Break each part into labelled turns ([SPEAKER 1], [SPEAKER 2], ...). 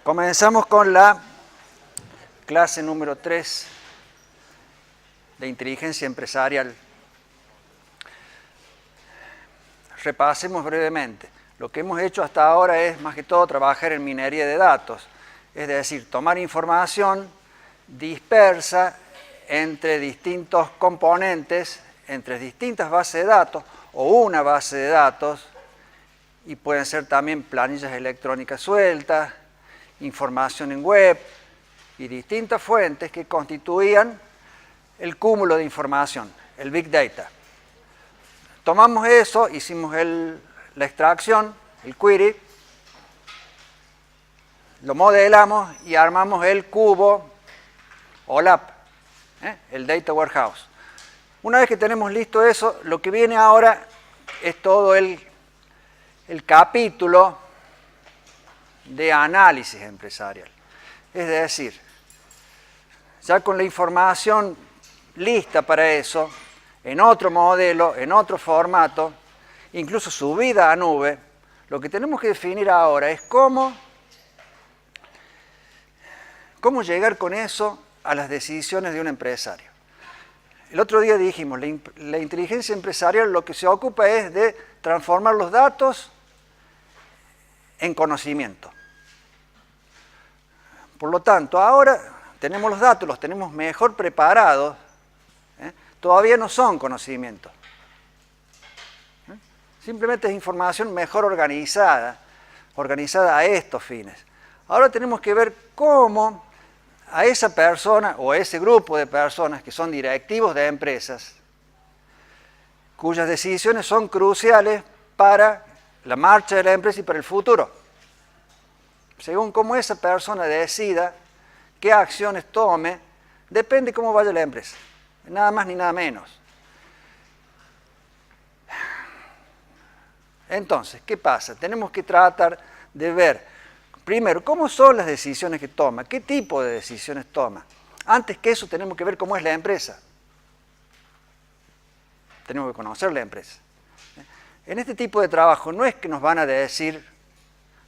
[SPEAKER 1] Comenzamos con la clase número 3 de inteligencia empresarial. Repasemos brevemente. Lo que hemos hecho hasta ahora es, más que todo, trabajar en minería de datos. Es decir, tomar información dispersa entre distintos componentes, entre distintas bases de datos o una base de datos, y pueden ser también planillas electrónicas sueltas, información en web y distintas fuentes que constituían el cúmulo de información, el Big Data. Tomamos eso, hicimos la extracción, el query, lo modelamos y armamos el cubo OLAP, el Data Warehouse. Una vez que tenemos listo eso, lo que viene ahora es todo el capítulo de análisis empresarial. Es decir, ya con la información lista para eso, en otro modelo, en otro formato, incluso subida a nube, lo que tenemos que definir ahora es cómo llegar con eso a las decisiones de un empresario. El otro día dijimos, la inteligencia empresarial lo que se ocupa es de transformar los datos en conocimiento. Por lo tanto, ahora tenemos los datos, los tenemos mejor preparados, todavía no son conocimientos. Simplemente es información mejor organizada a estos fines. Ahora tenemos que ver cómo a esa persona o a ese grupo de personas que son directivos de empresas, cuyas decisiones son cruciales para la marcha de la empresa y para el futuro. Según cómo esa persona decida qué acciones tome, depende cómo vaya la empresa. Nada más ni nada menos. Entonces, ¿qué pasa? Tenemos que tratar de ver, primero, cómo son las decisiones que toma, qué tipo de decisiones toma. Antes que eso, tenemos que ver cómo es la empresa. Tenemos que conocer la empresa. En este tipo de trabajo no es que nos van a decir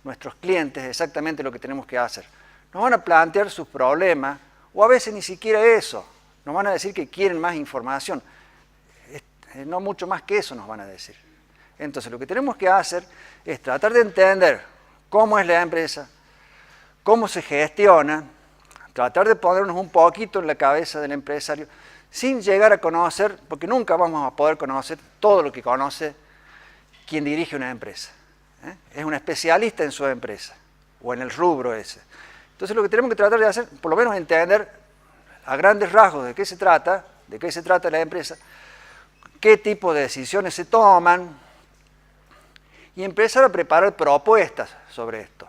[SPEAKER 1] nuestros clientes exactamente lo que tenemos que hacer. Nos van a plantear sus problemas, o a veces ni siquiera eso. Nos van a decir que quieren más información. No mucho más que eso nos van a decir. Entonces, lo que tenemos que hacer es tratar de entender cómo es la empresa, cómo se gestiona, tratar de ponernos un poquito en la cabeza del empresario, sin llegar a conocer, porque nunca vamos a poder conocer todo lo que conoce quien dirige una empresa. Es un especialista en su empresa o en el rubro ese. Entonces lo que tenemos que tratar de hacer, por lo menos entender a grandes rasgos de qué se trata la empresa, qué tipo de decisiones se toman y empezar a preparar propuestas sobre esto.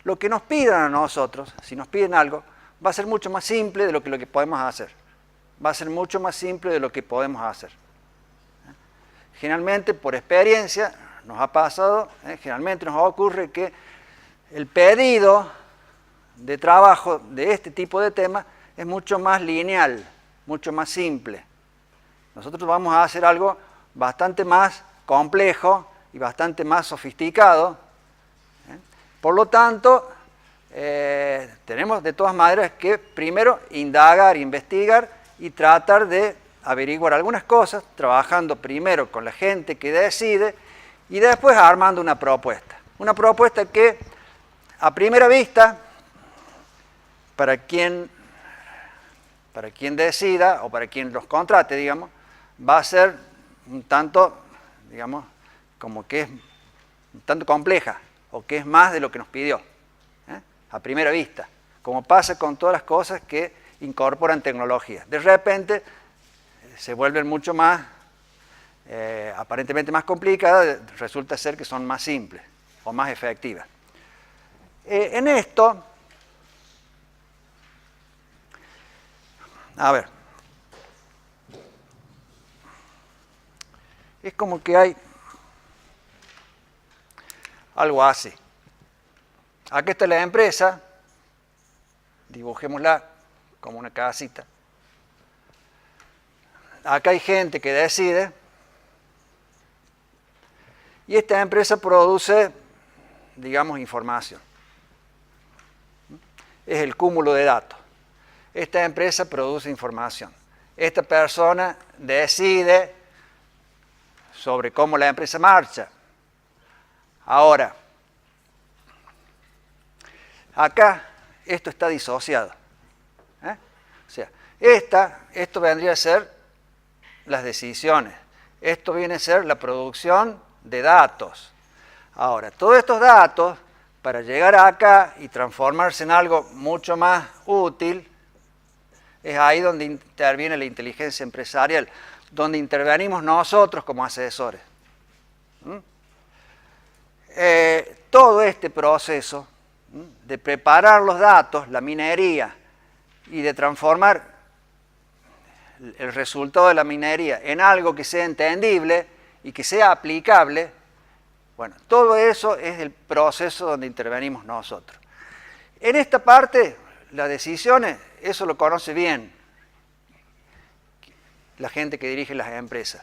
[SPEAKER 1] Lo que nos pidan a nosotros, si nos piden algo, va a ser mucho más simple de lo que podemos hacer. Va a ser mucho más simple de lo que podemos hacer. Generalmente, por experiencia, nos ha pasado, generalmente nos ocurre que el pedido de trabajo de este tipo de temas es mucho más lineal, mucho más simple. Nosotros vamos a hacer algo bastante más complejo y bastante más sofisticado. Por lo tanto, tenemos de todas maneras que primero indagar, investigar y tratar de averiguar algunas cosas, trabajando primero con la gente que decide y después armando una propuesta. Una propuesta que a primera vista, para quien decida o para quien los contrate, digamos, va a ser un tanto, digamos, como que es un tanto compleja o que es más de lo que nos pidió, a primera vista, como pasa con todas las cosas que incorporan tecnología. De repente se vuelven mucho más, aparentemente más complicadas, resulta ser que son más simples o más efectivas. En esto, a ver, es como que hay algo así. Aquí está la empresa, dibujémosla como una casita. Acá hay gente que decide y esta empresa produce, digamos, información. es el cúmulo de datos. Esta empresa produce información. Esta persona decide sobre cómo la empresa marcha. Ahora, acá esto está disociado. O sea, esto vendría a ser las decisiones. Esto viene a ser la producción de datos. Ahora, todos estos datos, para llegar acá y transformarse en algo mucho más útil, es ahí donde interviene la inteligencia empresarial, donde intervenimos nosotros como asesores. Todo este proceso de preparar los datos, la minería, y de transformar el resultado de la minería en algo que sea entendible y que sea aplicable, bueno, todo eso es el proceso donde intervenimos nosotros. En esta parte, las decisiones, eso lo conoce bien la gente que dirige las empresas.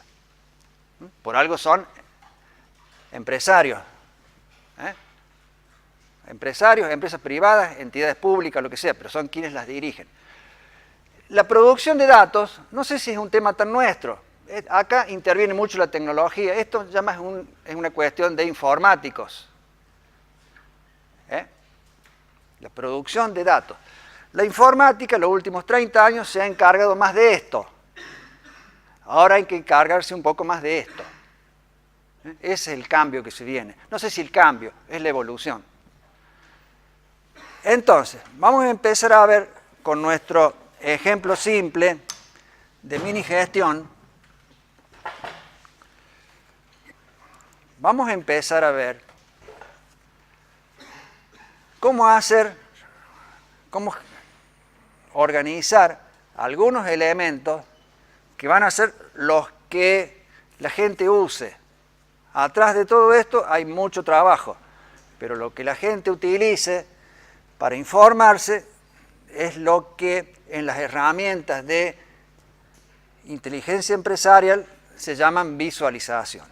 [SPEAKER 1] Por algo son empresarios. Empresarios, empresas privadas, entidades públicas, lo que sea, pero son quienes las dirigen. La producción de datos, no sé si es un tema tan nuestro. Acá interviene mucho la tecnología. Esto ya más es una cuestión de informáticos. La producción de datos. La informática, en los últimos 30 años, se ha encargado más de esto. Ahora hay que encargarse un poco más de esto. Ese es el cambio que se viene. No sé si el cambio, es la evolución. Entonces, vamos a empezar a ver con nuestro ejemplo simple de mini gestión. Vamos a empezar a ver cómo organizar algunos elementos que van a ser los que la gente use. Atrás de todo esto hay mucho trabajo, pero lo que la gente utilice para informarse es lo que en las herramientas de inteligencia empresarial se llaman visualizaciones.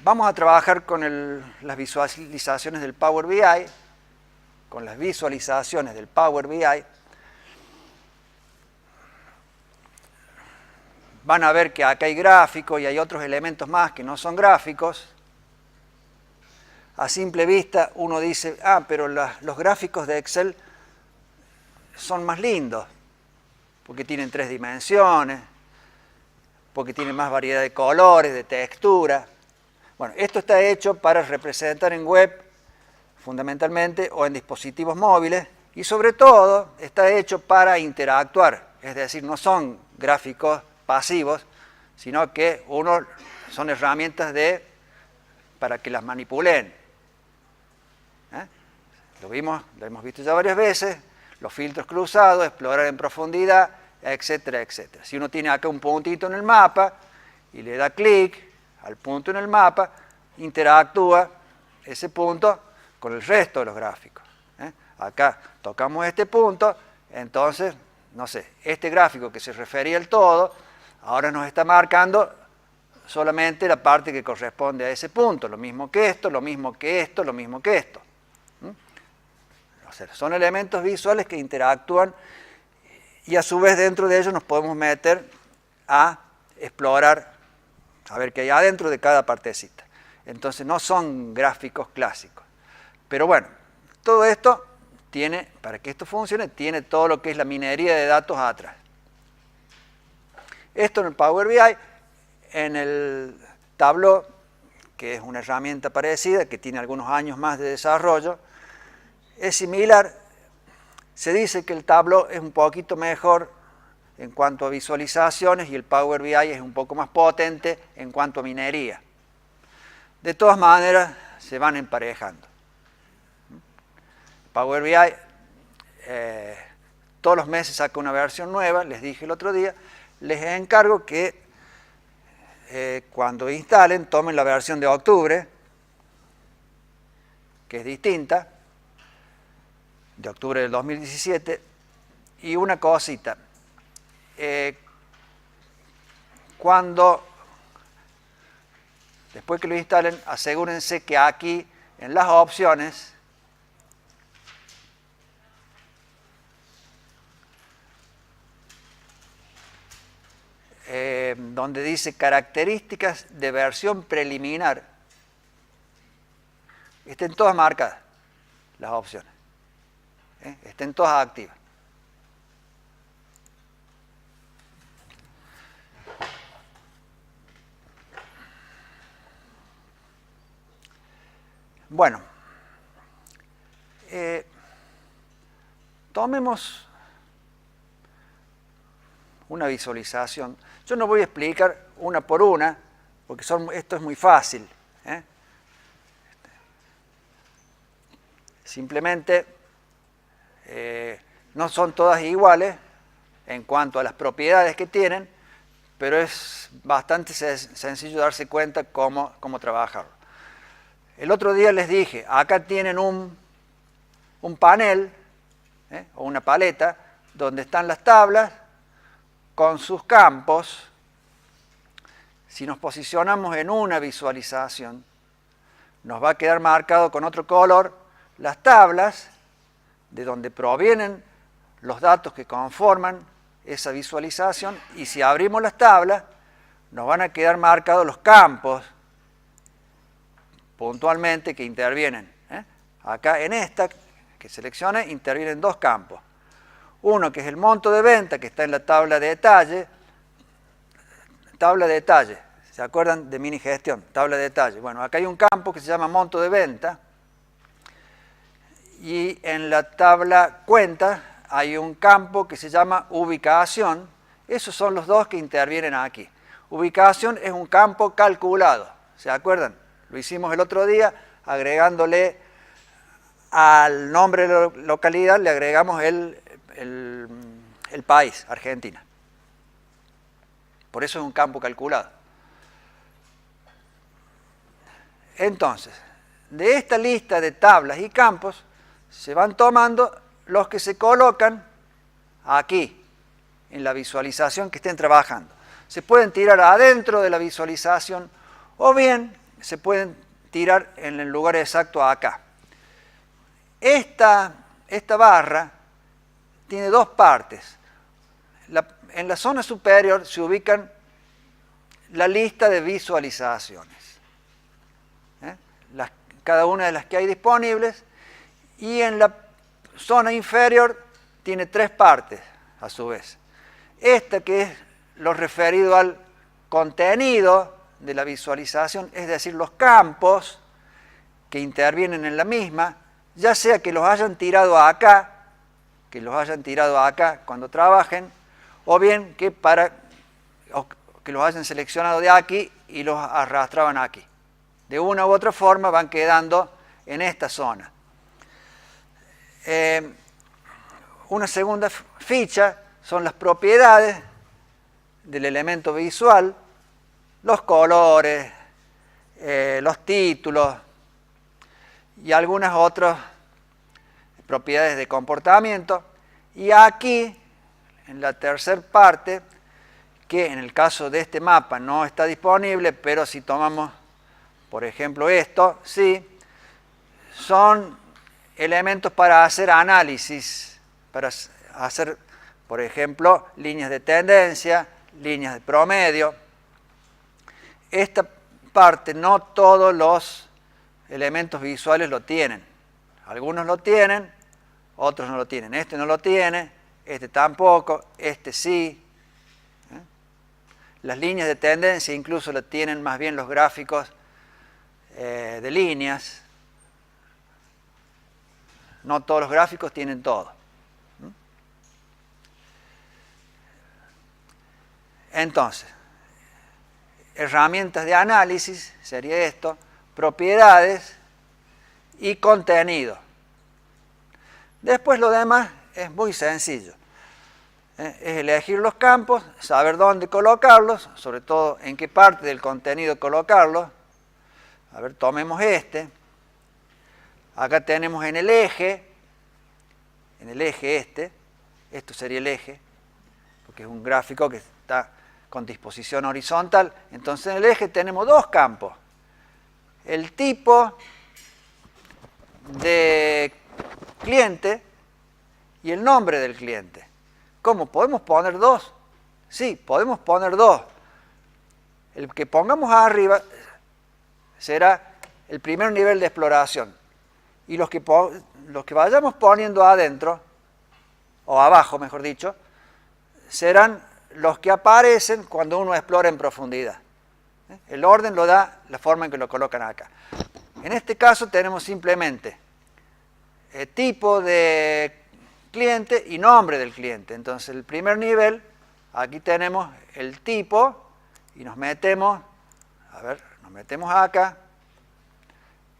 [SPEAKER 1] Vamos a trabajar con las visualizaciones del Power BI, con las visualizaciones del Power BI. Van a ver que acá hay gráficos y hay otros elementos más que no son gráficos. A simple vista uno dice, pero los gráficos de Excel son más lindos, porque tienen 3 dimensiones, porque tienen más variedad de colores, de textura. Bueno, esto está hecho para representar en web, fundamentalmente, o en dispositivos móviles, y sobre todo está hecho para interactuar, es decir, no son gráficos pasivos, sino que son herramientas para que las manipulen. Lo hemos visto ya varias veces, los filtros cruzados, explorar en profundidad, etcétera, etcétera. Si uno tiene acá un puntito en el mapa y le da clic al punto en el mapa, interactúa ese punto con el resto de los gráficos. Acá tocamos este punto, entonces, no sé, este gráfico que se refería al todo, ahora nos está marcando solamente la parte que corresponde a ese punto, lo mismo que esto, lo mismo que esto, lo mismo que esto. O sea, son elementos visuales que interactúan y a su vez dentro de ellos nos podemos meter a explorar, a ver qué hay adentro de cada partecita. Entonces no son gráficos clásicos. Pero bueno, todo esto tiene, para que esto funcione, tiene todo lo que es la minería de datos atrás. Esto en el Power BI, en el Tableau, que es una herramienta parecida, que tiene algunos años más de desarrollo, es similar. Se dice que el Tableau es un poquito mejor en cuanto a visualizaciones y el Power BI es un poco más potente en cuanto a minería. De todas maneras, se van emparejando. Power BI todos los meses saca una versión nueva, les dije el otro día, les encargo que cuando instalen tomen la versión de octubre, que es distinta, de octubre del 2017, y una cosita, cuando Después que lo instalen, asegúrense que aquí en las opciones donde dice características de versión preliminar, estén todas marcadas las opciones, estén todas activas. Bueno, tomemos una visualización. Yo no voy a explicar una por una, porque esto es muy fácil. Simplemente no son todas iguales en cuanto a las propiedades que tienen, pero es bastante sencillo darse cuenta cómo trabajarlo. El otro día les dije, acá tienen un panel o una paleta donde están las tablas con sus campos. Si nos posicionamos en una visualización, nos va a quedar marcado con otro color las tablas de donde provienen los datos que conforman esa visualización, y si abrimos las tablas, nos van a quedar marcados los campos puntualmente que intervienen. Acá en esta que seleccione intervienen dos campos. Uno que es el monto de venta, que está en la tabla de detalle. Tabla de detalle, ¿se acuerdan de mini gestión? Tabla de detalle. Bueno, acá hay un campo que se llama monto de venta, y en la tabla cuenta hay un campo que se llama ubicación. Esos son los dos que intervienen aquí. Ubicación es un campo calculado, ¿se acuerdan? Lo hicimos el otro día, agregándole al nombre de la localidad, le agregamos el país, Argentina. Por eso es un campo calculado. Entonces, de esta lista de tablas y campos, se van tomando los que se colocan aquí, en la visualización que estén trabajando. Se pueden tirar adentro de la visualización, o bien se pueden tirar en el lugar exacto acá. Esta barra tiene dos partes. En la zona superior se ubican la lista de visualizaciones, cada una de las que hay disponibles, y en la zona inferior tiene tres partes a su vez. Esta que es lo referido al contenido de la visualización, es decir, los campos que intervienen en la misma, ya sea que los hayan tirado acá, cuando trabajen, o bien que los hayan seleccionado de aquí y los arrastraban aquí. De una u otra forma van quedando en esta zona. Una segunda ficha son las propiedades del elemento visual, los colores, los títulos y algunas otras propiedades de comportamiento. Y aquí, en la tercera parte, que en el caso de este mapa no está disponible, pero si tomamos, por ejemplo, esto, sí, son elementos para hacer análisis, para hacer, por ejemplo, líneas de tendencia, líneas de promedio. Esta parte no todos los elementos visuales lo tienen. Algunos lo tienen, otros no lo tienen. Este no lo tiene, este tampoco, este sí. Las líneas de tendencia incluso lo tienen más bien los gráficos de líneas. No todos los gráficos tienen todo. Entonces, herramientas de análisis, sería esto, propiedades y contenido. Después lo demás es muy sencillo. Es elegir los campos, saber dónde colocarlos, sobre todo en qué parte del contenido colocarlos. A ver, tomemos este. Acá tenemos en el eje este, esto sería el eje, porque es un gráfico que está con disposición horizontal. Entonces en el eje tenemos dos campos. el tipo de cliente y el nombre del cliente. ¿Cómo? ¿Podemos poner dos? Sí, podemos poner dos. El que pongamos arriba será el primer nivel de exploración. Y los que vayamos poniendo adentro, o abajo mejor dicho, serán los que aparecen cuando uno explora en profundidad. El orden lo da la forma en que lo colocan acá. En este caso tenemos simplemente tipo de cliente y nombre del cliente. Entonces el primer nivel, aquí tenemos el tipo y nos metemos acá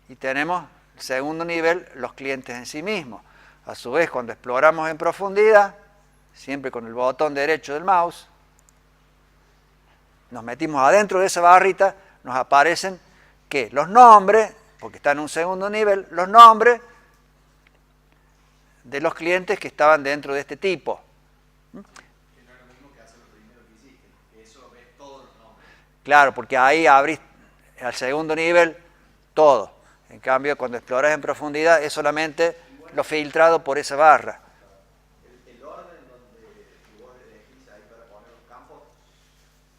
[SPEAKER 1] y tenemos el segundo nivel, los clientes en sí mismos. A su vez, cuando exploramos en profundidad, siempre con el botón derecho del mouse, nos metimos adentro de esa barrita, nos aparecen que los nombres, porque está en un segundo nivel, los nombres de los clientes que estaban dentro de este tipo.
[SPEAKER 2] Que no es lo mismo que hacer lo primero que hiciste, que eso ves todos los nombres.
[SPEAKER 1] Claro, porque ahí abrís al segundo nivel todo. En cambio, cuando exploras en profundidad es solamente lo filtrado por esa barra.
[SPEAKER 2] El orden donde vos elegís ahí para poner los campos,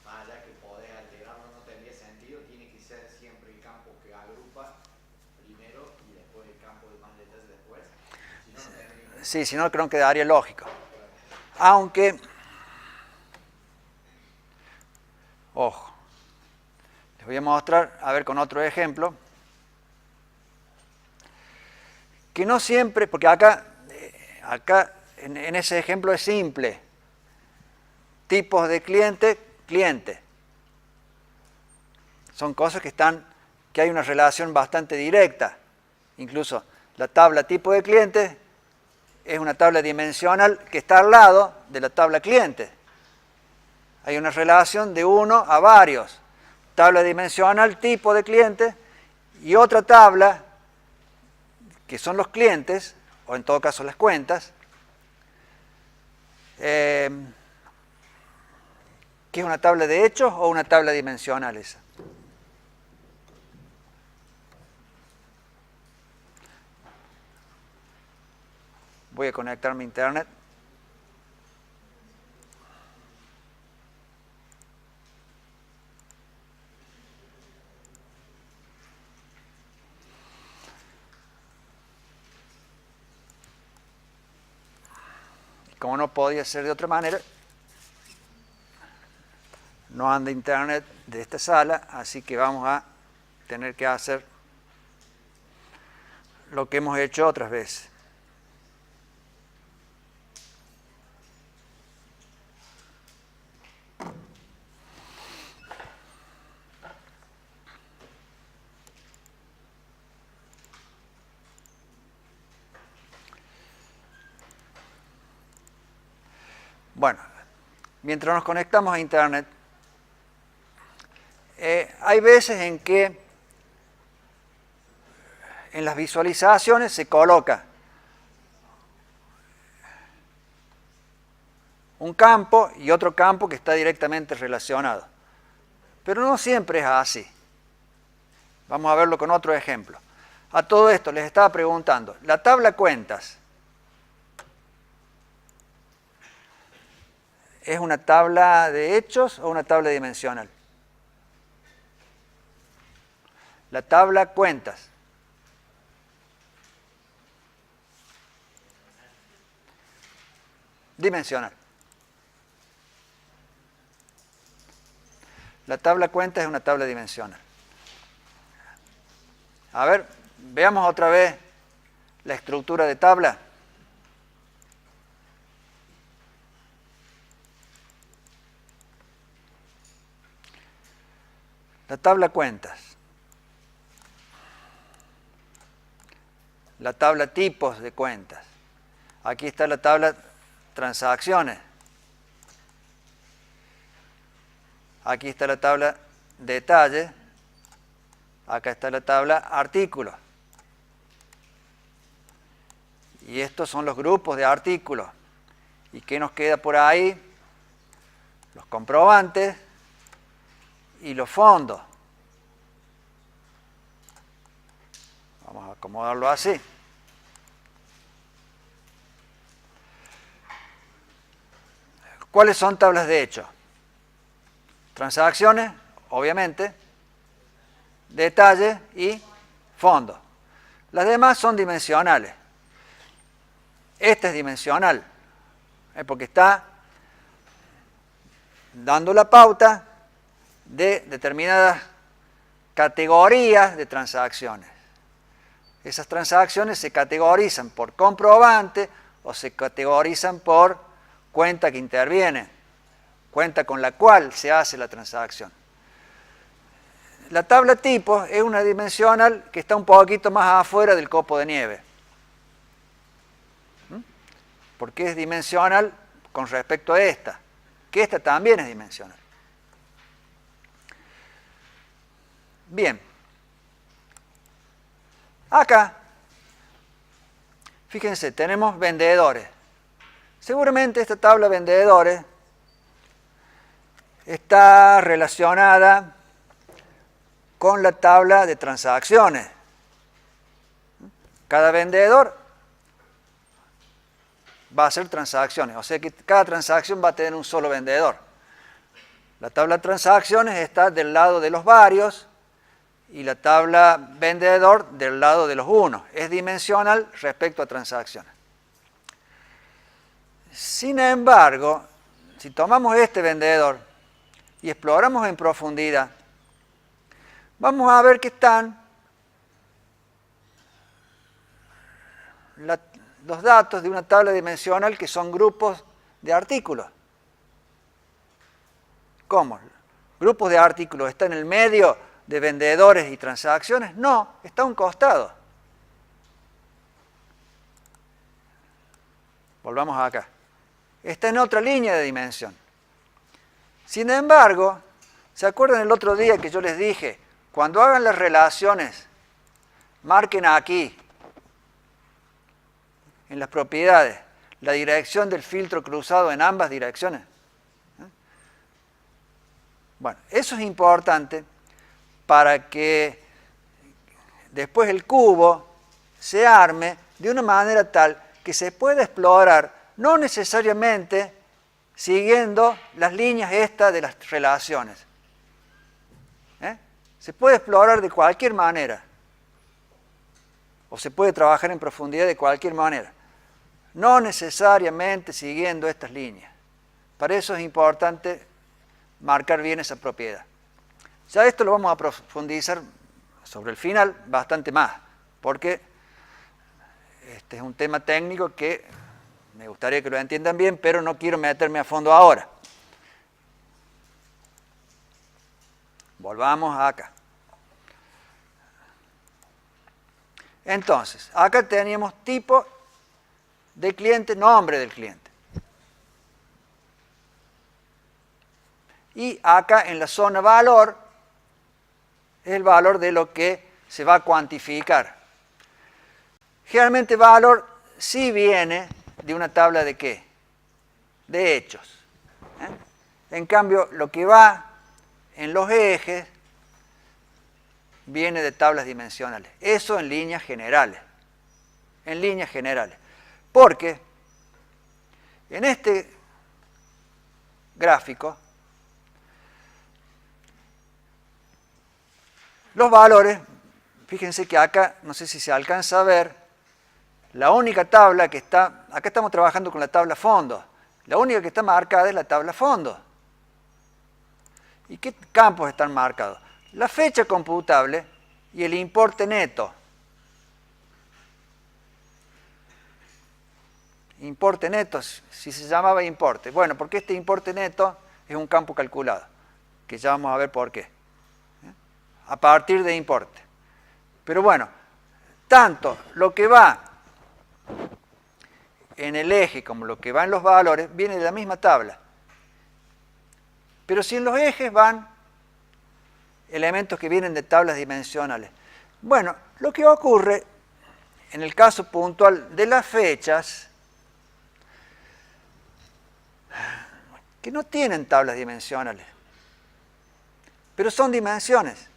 [SPEAKER 2] más allá que podés alterarlo, no tendría sentido, tiene que ser siempre el campo que agrupa primero y después el campo de más detalles después. Si no, no tendría.
[SPEAKER 1] Sí, si no, creo que quedaría lógico. Aunque, ojo, les voy a mostrar, a ver con otro ejemplo, que no siempre, porque acá en ese ejemplo es simple, tipos de cliente, cliente. Son cosas que hay una relación bastante directa. Incluso la tabla tipo de cliente es una tabla dimensional que está al lado de la tabla cliente. Hay una relación de 1 a varios. Tabla dimensional, tipo de cliente, y otra tabla, que son los clientes, o en todo caso las cuentas, que es una tabla de hechos o una tabla dimensional esa. Voy a conectarme a internet. Como no podía ser de otra manera, no anda internet de esta sala, así que vamos a tener que hacer lo que hemos hecho otras veces. Bueno, mientras nos conectamos a internet, hay veces en que en las visualizaciones se coloca un campo y otro campo que está directamente relacionado. Pero no siempre es así. Vamos a verlo con otro ejemplo. A todo esto les estaba preguntando, la tabla cuentas, ¿es una tabla de hechos o una tabla dimensional? La tabla cuentas. Dimensional. La tabla cuentas es una tabla dimensional. A ver, veamos otra vez la estructura de tabla. La tabla cuentas. La tabla tipos de cuentas. Aquí está la tabla transacciones. Aquí está la tabla detalles. Acá está la tabla artículos. Y estos son los grupos de artículos. ¿Y qué nos queda por ahí? Los comprobantes y los fondos. acomodarlo así. ¿Cuáles son tablas de hecho? Transacciones, obviamente, detalle y fondo. Las demás son dimensionales. Esta es dimensional, porque está dando la pauta de determinadas categorías de transacciones. Esas transacciones se categorizan por comprobante o se categorizan por cuenta que interviene, cuenta con la cual se hace la transacción. La tabla tipo es una dimensional que está un poquito más afuera del copo de nieve. Porque es dimensional con respecto a esta, que esta también es dimensional. Bien. Acá, fíjense, tenemos vendedores. Seguramente esta tabla de vendedores está relacionada con la tabla de transacciones. Cada vendedor va a hacer transacciones, o sea que cada transacción va a tener un solo vendedor. La tabla de transacciones está del lado de los varios y la tabla vendedor del lado de los unos. Es dimensional respecto a transacciones. Sin embargo, si tomamos este vendedor y exploramos en profundidad, vamos a ver que están los datos de una tabla dimensional que son grupos de artículos. ¿Cómo? ¿Grupos de artículos están en el medio de vendedores y transacciones? No, está a un costado. Volvamos acá. Está en otra línea de dimensión. Sin embargo, ¿se acuerdan el otro día que yo les dije? Cuando hagan las relaciones, marquen aquí, en las propiedades, la dirección del filtro cruzado en ambas direcciones. Bueno, eso es importante para que después el cubo se arme de una manera tal que se pueda explorar, no necesariamente siguiendo las líneas estas de las relaciones. Se puede explorar de cualquier manera, o se puede trabajar en profundidad de cualquier manera, no necesariamente siguiendo estas líneas. Para eso es importante marcar bien esa propiedad. Ya esto lo vamos a profundizar sobre el final bastante más, porque este es un tema técnico que me gustaría que lo entiendan bien, pero no quiero meterme a fondo ahora. Volvamos acá. Entonces, acá teníamos tipo de cliente, nombre del cliente. Y acá en la zona valor es el valor de lo que se va a cuantificar. Generalmente valor sí viene de una tabla de ¿qué? De hechos. En cambio, lo que va en los ejes viene de tablas dimensionales. Eso en líneas generales. En líneas generales. Porque en este gráfico los valores, fíjense que acá, no sé si se alcanza a ver, la única tabla que está, acá estamos trabajando con la tabla fondo, la única que está marcada es la tabla fondo. ¿Y qué campos están marcados? La fecha computable y el importe neto. Importe neto, si se llamaba importe. Bueno, porque este importe neto es un campo calculado, que ya vamos a ver por qué. A partir de importe. Pero bueno, tanto lo que va en el eje como lo que va en los valores viene de la misma tabla. Pero si en los ejes van elementos que vienen de tablas dimensionales. Bueno, lo que ocurre en el caso puntual de las fechas, que no tienen tablas dimensionales, pero son dimensiones.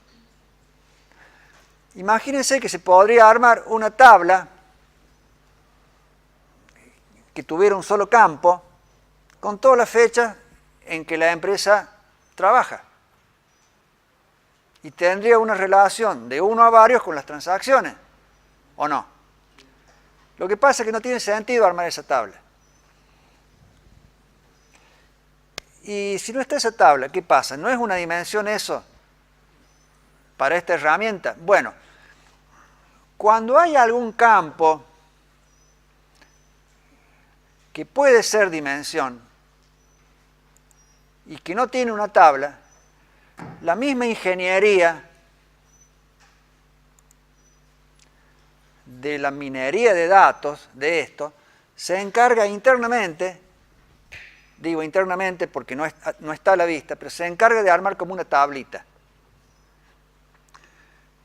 [SPEAKER 1] Imagínense que se podría armar una tabla que tuviera un solo campo con todas las fechas en que la empresa trabaja. Y tendría una relación de 1 a varios con las transacciones, ¿o no? Lo que pasa es que no tiene sentido armar esa tabla. Y si no está esa tabla, ¿qué pasa? ¿No es una dimensión eso para esta herramienta? Bueno, cuando hay algún campo que puede ser dimensión y que no tiene una tabla, la misma ingeniería de la minería de datos de esto se encarga internamente, digo internamente porque no está a la vista, pero se encarga de armar como una tablita.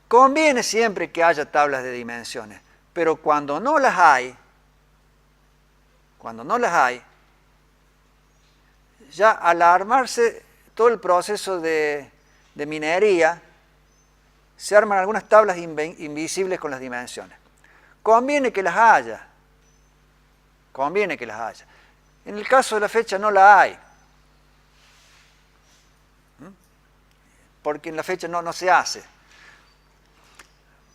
[SPEAKER 1] Conviene siempre que haya tablas de dimensiones, pero cuando no las hay, ya al armarse todo el proceso de minería, se arman algunas tablas invisibles con las dimensiones. Conviene que las haya. En el caso de la fecha no la hay. Porque en la fecha no se hace.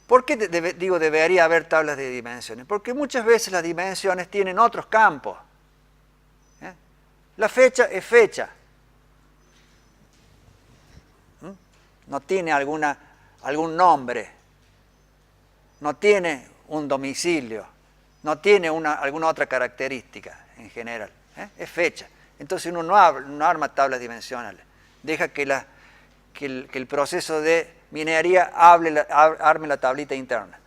[SPEAKER 1] ¿Por qué digo debería haber tablas de dimensiones? Porque muchas veces las dimensiones tienen otros campos. La fecha es fecha. No tiene algún nombre. No tiene un domicilio. No tiene alguna otra característica en general. Es fecha. Entonces uno no arma tablas dimensionales. Deja que el proceso de minería arme la tablita interna.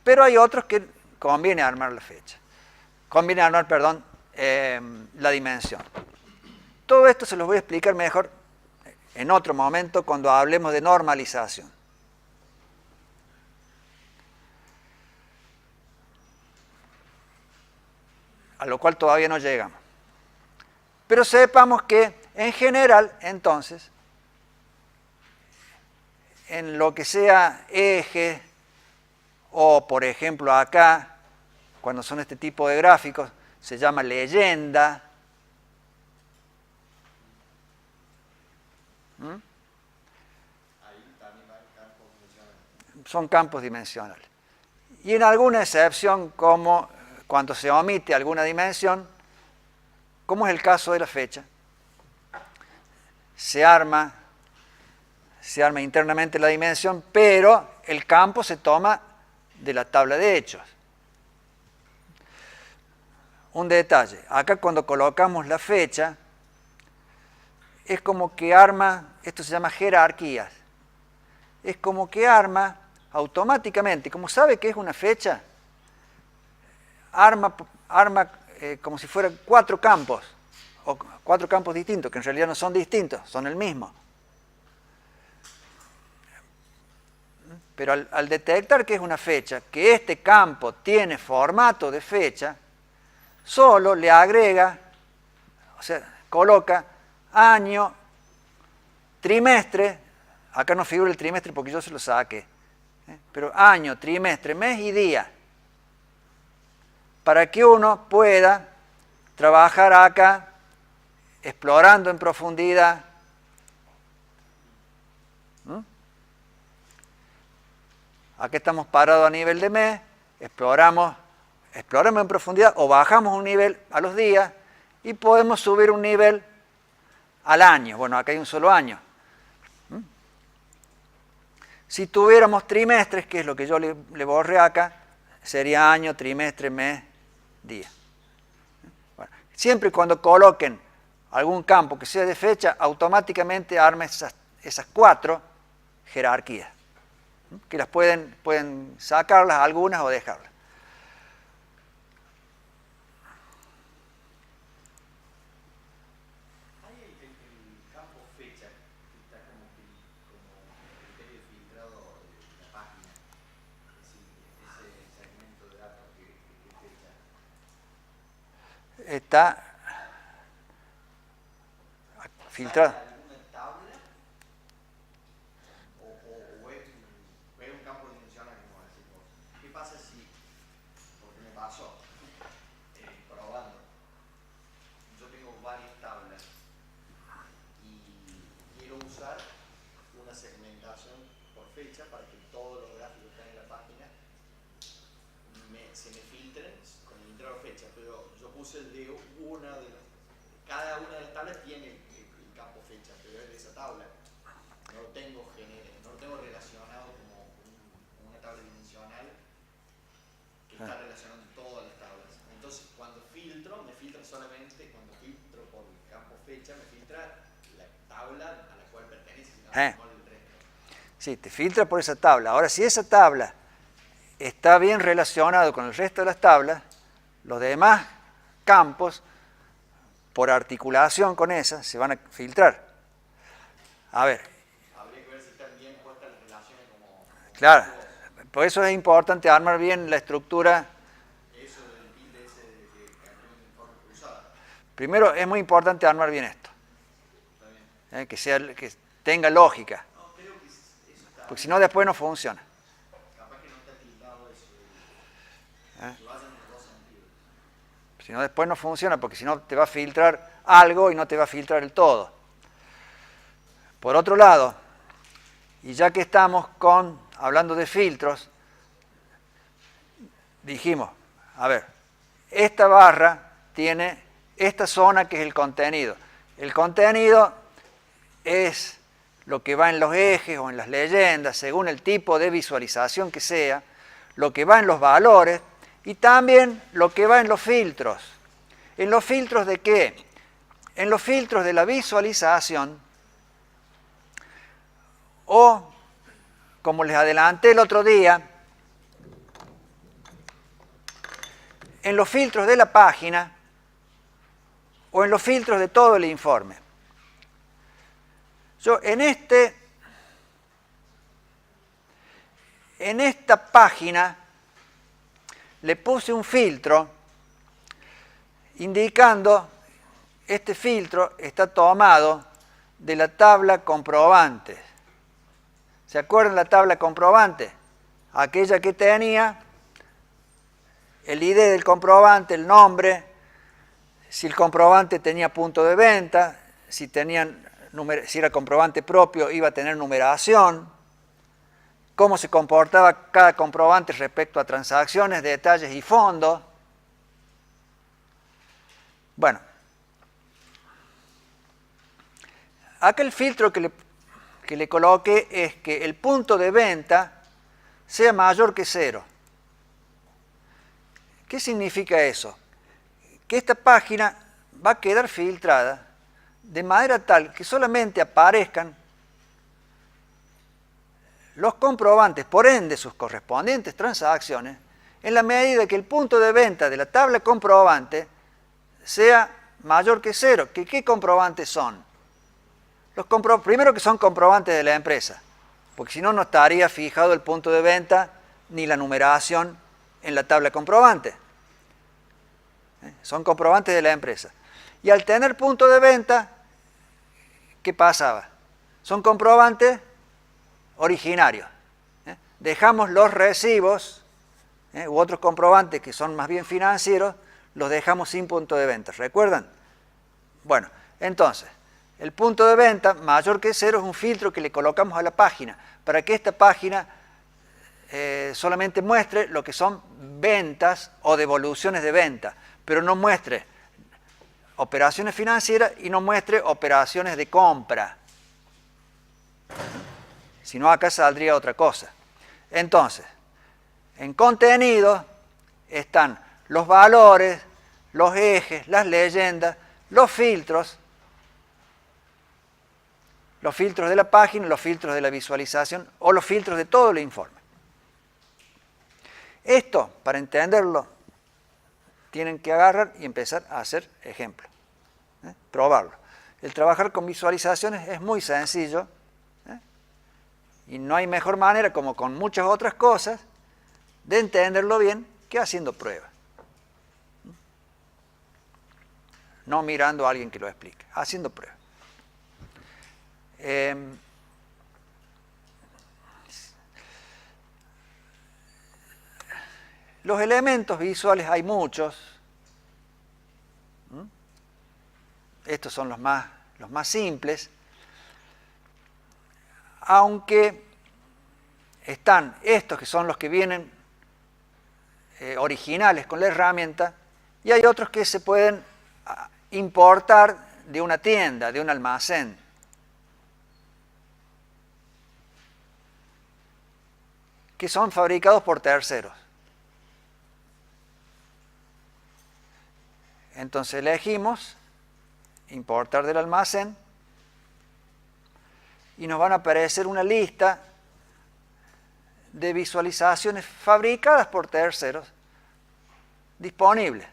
[SPEAKER 1] Pero hay otros que conviene armar la fecha. Conviene armar, la dimensión. Todo esto se los voy a explicar mejor en otro momento cuando hablemos de normalización. A lo cual todavía no llegamos. Pero sepamos que, en general, entonces, en lo que sea eje, o por ejemplo acá, cuando son este tipo de gráficos, se llama leyenda.
[SPEAKER 2] Ahí también hay campos dimensionales.
[SPEAKER 1] Son campos dimensionales. Y en alguna excepción, como cuando se omite alguna dimensión, como es el caso de la fecha, se arma internamente la dimensión, pero el campo se toma de la tabla de hechos. Un detalle, acá cuando colocamos la fecha, es como que arma, esto se llama jerarquías, es como que arma automáticamente, como sabe que es una fecha, arma como si fueran 4 campos, o 4 campos distintos, que en realidad no son distintos, son el mismo. Pero al detectar que es una fecha, que este campo tiene formato de fecha, solo le agrega, o sea, coloca año, trimestre, acá no figura el trimestre porque yo se lo saqué, pero año, trimestre, mes y día, para que uno pueda trabajar acá explorando en profundidad. Aquí estamos parados a nivel de mes, exploramos en profundidad o bajamos un nivel a los días y podemos subir un nivel al año. Bueno, acá hay un solo año. Si tuviéramos trimestres, que es lo que yo le borré acá, sería año, trimestre, mes, día. Bueno, siempre y cuando coloquen algún campo que sea de fecha, automáticamente arma esas 4 jerarquías, que las pueden sacarlas algunas o dejarlas.
[SPEAKER 2] Hay el campo fecha, que está como criterio filtrado de la página, es decir, ese segmento de datos que fecha.
[SPEAKER 1] Está filtrado.
[SPEAKER 2] ¿Alguna tabla? ¿O es un campo segmentación por fecha para que todos los gráficos que están en la página se me filtren con el intervalo fecha, pero yo puse el de cada una de las tablas tiene el campo fecha, pero es de esa tabla. No lo tengo relacionado como una tabla dimensional que está relacionando todas las tablas. Entonces, cuando filtro, me filtra solamente, cuando filtro por el campo fecha, me filtra la tabla a la cual pertenece, no el resto.
[SPEAKER 1] Sí, te filtra por esa tabla. Ahora, si esa tabla está bien relacionado con el resto de las tablas, los demás campos, por articulación con esa, se van a filtrar. A ver.
[SPEAKER 2] Habría que ver si están bien puestas las relaciones como...
[SPEAKER 1] Claro, por eso es importante armar bien la estructura.
[SPEAKER 2] Eso del tilde ese de que actúe en forma cruzada.
[SPEAKER 1] Primero, es muy importante armar bien esto.
[SPEAKER 2] Está bien.
[SPEAKER 1] Que tenga lógica.
[SPEAKER 2] No, creo que eso está...
[SPEAKER 1] Porque si no, después no funciona.
[SPEAKER 2] Capaz que no está tildado eso. Que vayan en los dos sentidos.
[SPEAKER 1] Si no, después no funciona, porque si no te va a filtrar algo y no te va a filtrar el todo. Por otro lado, y ya que estamos hablando de filtros, dijimos, a ver, esta barra tiene esta zona que es el contenido. El contenido es lo que va en los ejes o en las leyendas, según el tipo de visualización que sea, lo que va en los valores y también lo que va en los filtros. ¿En los filtros de qué? En los filtros de la visualización o, como les adelanté el otro día, en los filtros de la página o en los filtros de todo el informe. Yo en esta página le puse un filtro indicando, este filtro está tomado de la tabla comprobante. ¿Se acuerdan la tabla comprobante? Aquella que tenía el ID del comprobante, el nombre, si el comprobante tenía punto de venta, si era comprobante propio iba a tener numeración, cómo se comportaba cada comprobante respecto a transacciones, detalles y fondos. Bueno, acá el filtro que le coloqué es que el punto de venta sea mayor que 0. ¿Qué significa eso? Que esta página va a quedar filtrada de manera tal que solamente aparezcan los comprobantes, por ende sus correspondientes transacciones, en la medida que el punto de venta de la tabla comprobante sea mayor que 0. ¿Qué comprobantes son? Primero que son comprobantes de la empresa, porque si no, no estaría fijado el punto de venta ni la numeración en la tabla comprobante. Son comprobantes de la empresa. Y al tener punto de venta, ¿qué pasaba? Son comprobantes originarios. Dejamos los recibos u otros comprobantes que son más bien financieros, los dejamos sin punto de venta. ¿Recuerdan? Bueno, entonces, el punto de venta mayor que 0 es un filtro que le colocamos a la página para que esta página solamente muestre lo que son ventas o devoluciones de venta, pero no muestre operaciones financieras y no muestre operaciones de compra. Si no, acá saldría otra cosa. Entonces, en contenido están los valores, los ejes, las leyendas, los filtros de la página, los filtros de la visualización o los filtros de todo el informe. Esto, para entenderlo, tienen que agarrar y empezar a hacer ejemplos, probarlo. El trabajar con visualizaciones es muy sencillo y no hay mejor manera, como con muchas otras cosas, de entenderlo bien que haciendo pruebas. No mirando a alguien que lo explique, haciendo pruebas. Los elementos visuales hay muchos. Estos son los más simples. aunque están estos que son los que vienen originales con la herramienta, y hay otros que se pueden importar de una tienda, de un almacén. Que son fabricados por terceros. Entonces elegimos importar del almacén y nos van a aparecer una lista de visualizaciones fabricadas por terceros disponibles.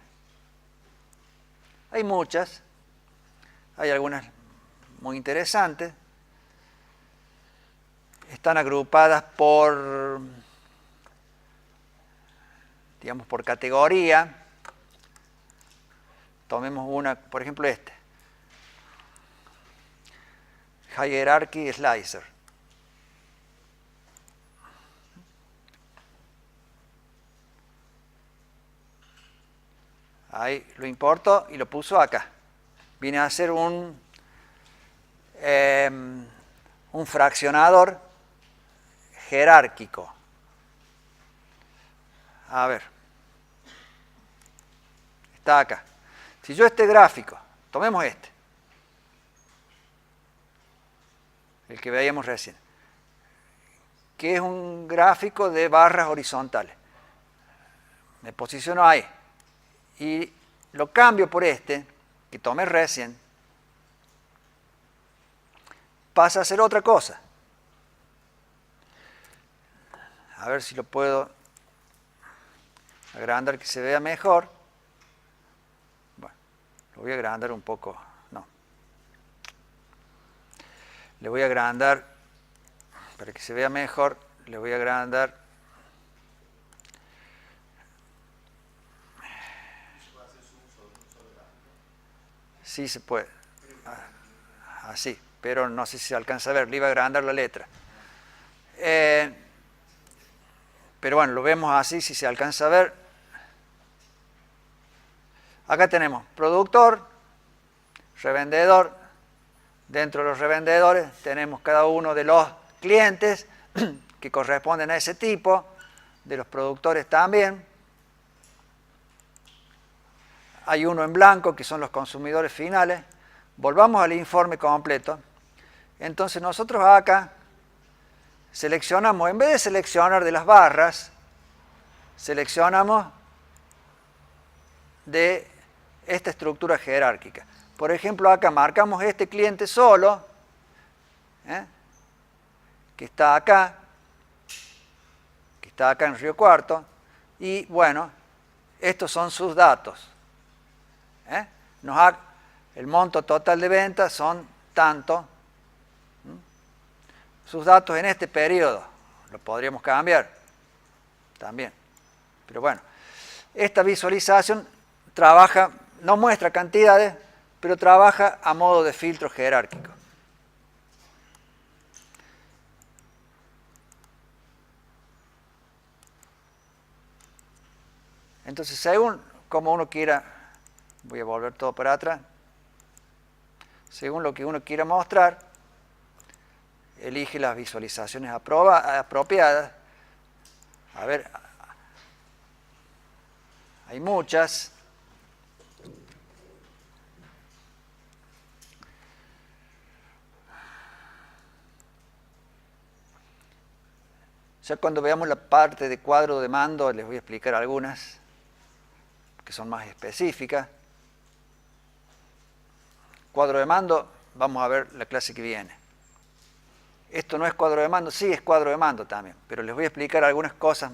[SPEAKER 1] Hay muchas, hay algunas muy interesantes. Están agrupadas por, digamos, por categoría. Tomemos una, por ejemplo, Hierarchy Slicer. Ahí lo importo y lo puso acá. Viene a ser un fraccionador jerárquico. A ver. Está acá. Si yo este gráfico, tomemos el que veíamos recién, que es un gráfico de barras horizontales. Me posiciono ahí y lo cambio por que tomé recién, pasa a ser otra cosa. A ver si lo puedo agrandar que se vea mejor. Bueno, lo voy a agrandar un poco. No. Le voy a agrandar, para que se vea mejor, le voy a agrandar. Sí se puede. Así, pero no sé si se alcanza a ver. Le iba a agrandar la letra. Pero bueno, lo vemos así, si se alcanza a ver. Acá tenemos productor, revendedor. Dentro de los revendedores tenemos cada uno de los clientes que corresponden a ese tipo, de los productores también. Hay uno en blanco que son los consumidores finales. Volvamos al informe completo. Entonces nosotros acá seleccionamos, en vez de seleccionar de las barras, seleccionamos de esta estructura jerárquica. Por ejemplo, acá marcamos este cliente solo, que está acá en Río Cuarto, y bueno, estos son sus datos. El monto total de ventas son tanto. Sus datos en este periodo, lo podríamos cambiar también. Pero bueno, esta visualización trabaja, no muestra cantidades, pero trabaja a modo de filtro jerárquico. Entonces, según como uno quiera, voy a volver todo para atrás, según lo que uno quiera mostrar, elige las visualizaciones apropiadas. A ver, hay muchas. Ya cuando veamos la parte de cuadro de mando, les voy a explicar algunas que son más específicas. Cuadro de mando, vamos a ver la clase que viene. Esto no es cuadro de mando, sí es cuadro de mando también, pero les voy a explicar algunas cosas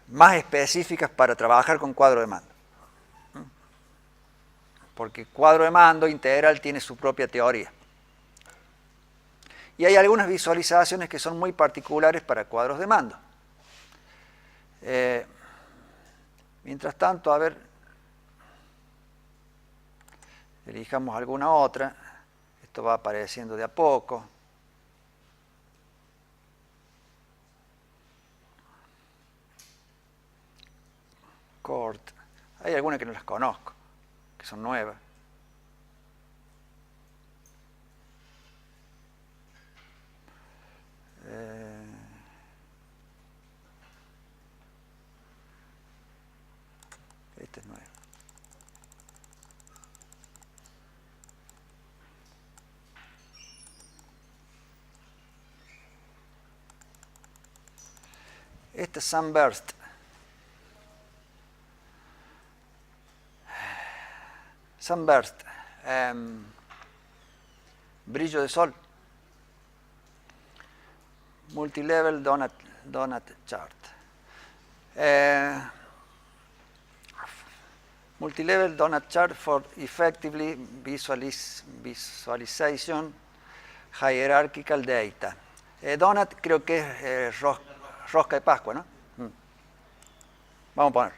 [SPEAKER 1] más específicas para trabajar con cuadro de mando. Porque cuadro de mando integral tiene su propia teoría. Y hay algunas visualizaciones que son muy particulares para cuadros de mando. Mientras tanto, a ver, elijamos alguna otra. Esto va apareciendo de a poco. Cort. Hay algunas que no las conozco, que son nuevas. Este es sunburst. Sunburst. Brillo de sol. Multilevel donut chart. Multilevel donut chart for effectively visualization hierarchical data. Donut creo que es rosca de Pascua, ¿no? Vamos a poner.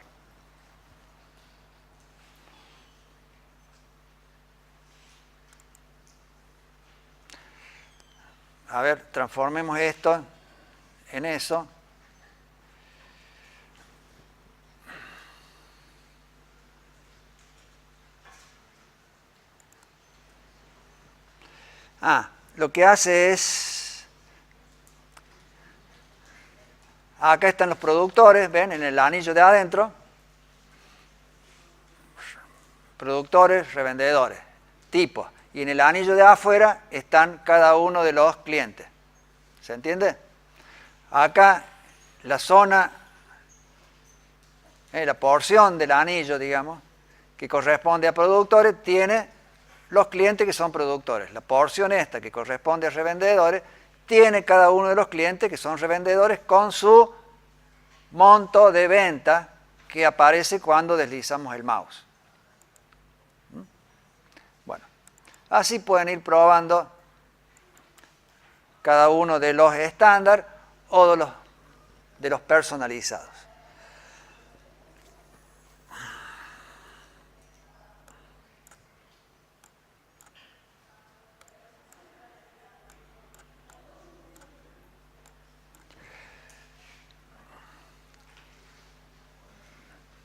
[SPEAKER 1] A ver, transformemos esto en eso. Lo que hace es, acá están los productores, ven, en el anillo de adentro, productores, revendedores, tipos, y en el anillo de afuera están cada uno de los clientes. ¿Se entiende? Acá la zona, la porción del anillo, digamos, que corresponde a productores, tiene los clientes que son productores. La porción esta que corresponde a revendedores tiene cada uno de los clientes que son revendedores con su monto de venta que aparece cuando deslizamos el mouse. Bueno, así pueden ir probando cada uno de los estándar o de los personalizados.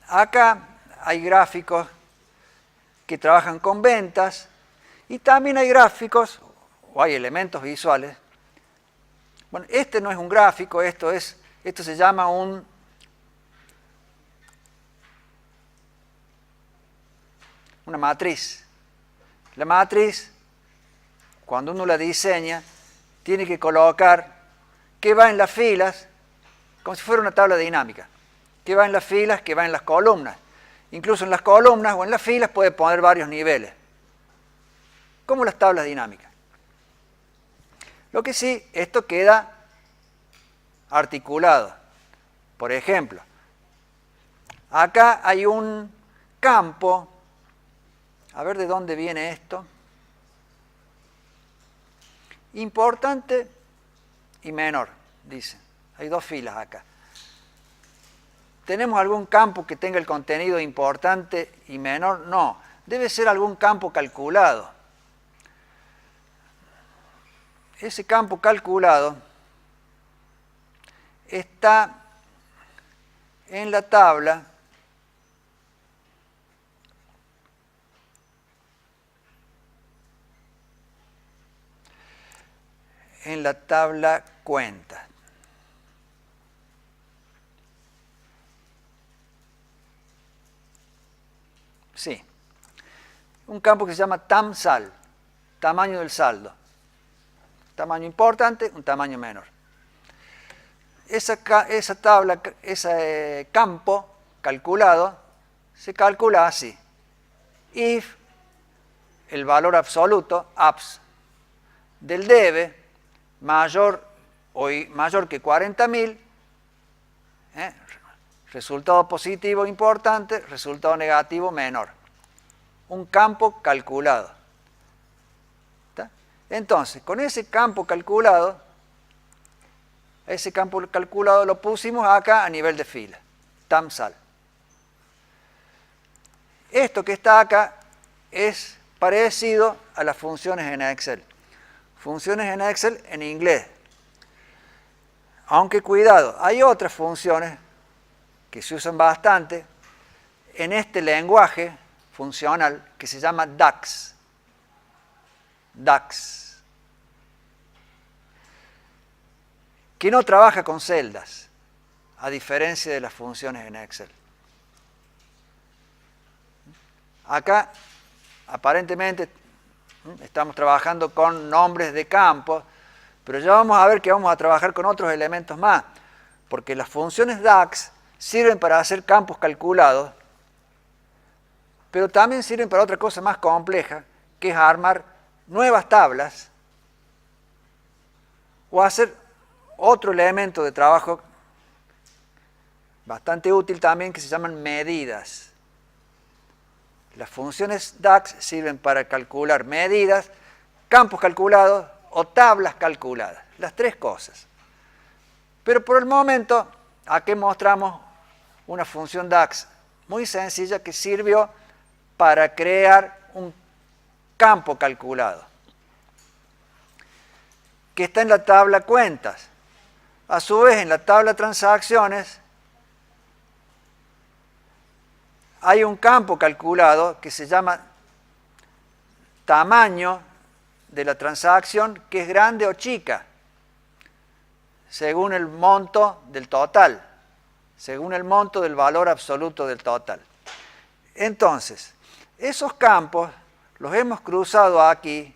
[SPEAKER 1] Acá hay gráficos que trabajan con ventas y también hay gráficos o hay elementos visuales. Bueno, este no es un gráfico, esto se llama una matriz. La matriz, cuando uno la diseña, tiene que colocar qué va en las filas, como si fuera una tabla dinámica. Que va en las filas, que va en las columnas. Incluso en las columnas o en las filas puede poner varios niveles, como las tablas dinámicas. Lo que sí, esto queda articulado. Por ejemplo, acá hay un campo, a ver de dónde viene esto, importante y menor, dice. Hay dos filas acá. ¿Tenemos algún campo que tenga el contenido importante y menor? No, debe ser algún campo calculado. Ese campo calculado está en la tabla cuenta. Sí, un campo que se llama TAM-SAL, tamaño del saldo. Tamaño importante, un tamaño menor. Ese campo calculado se calcula así. If el valor absoluto, abs, del debe mayor que 40.000, resultado positivo importante, resultado negativo menor. Un campo calculado. ¿Está? Entonces, con ese campo calculado lo pusimos acá a nivel de fila. TAM-SAL. Esto que está acá es parecido a las funciones en Excel. Funciones en Excel en inglés. Aunque cuidado, hay otras funciones que se usan bastante en este lenguaje funcional que se llama DAX. DAX. Que no trabaja con celdas, a diferencia de las funciones en Excel. Acá, aparentemente, estamos trabajando con nombres de campos, pero ya vamos a ver que vamos a trabajar con otros elementos más. porque las funciones DAX sirven para hacer campos calculados, pero también sirven para otra cosa más compleja, que es armar nuevas tablas o hacer otro elemento de trabajo bastante útil también, que se llaman medidas. Las funciones DAX sirven para calcular medidas, campos calculados o tablas calculadas, las tres cosas. Pero por el momento, aquí mostramos una función DAX muy sencilla que sirvió para crear un campo calculado, que está en la tabla cuentas. A su vez, en la tabla transacciones, hay un campo calculado que se llama tamaño de la transacción, que es grande o chica, según el monto del total, según el monto del valor absoluto del total. Entonces, esos campos los hemos cruzado aquí,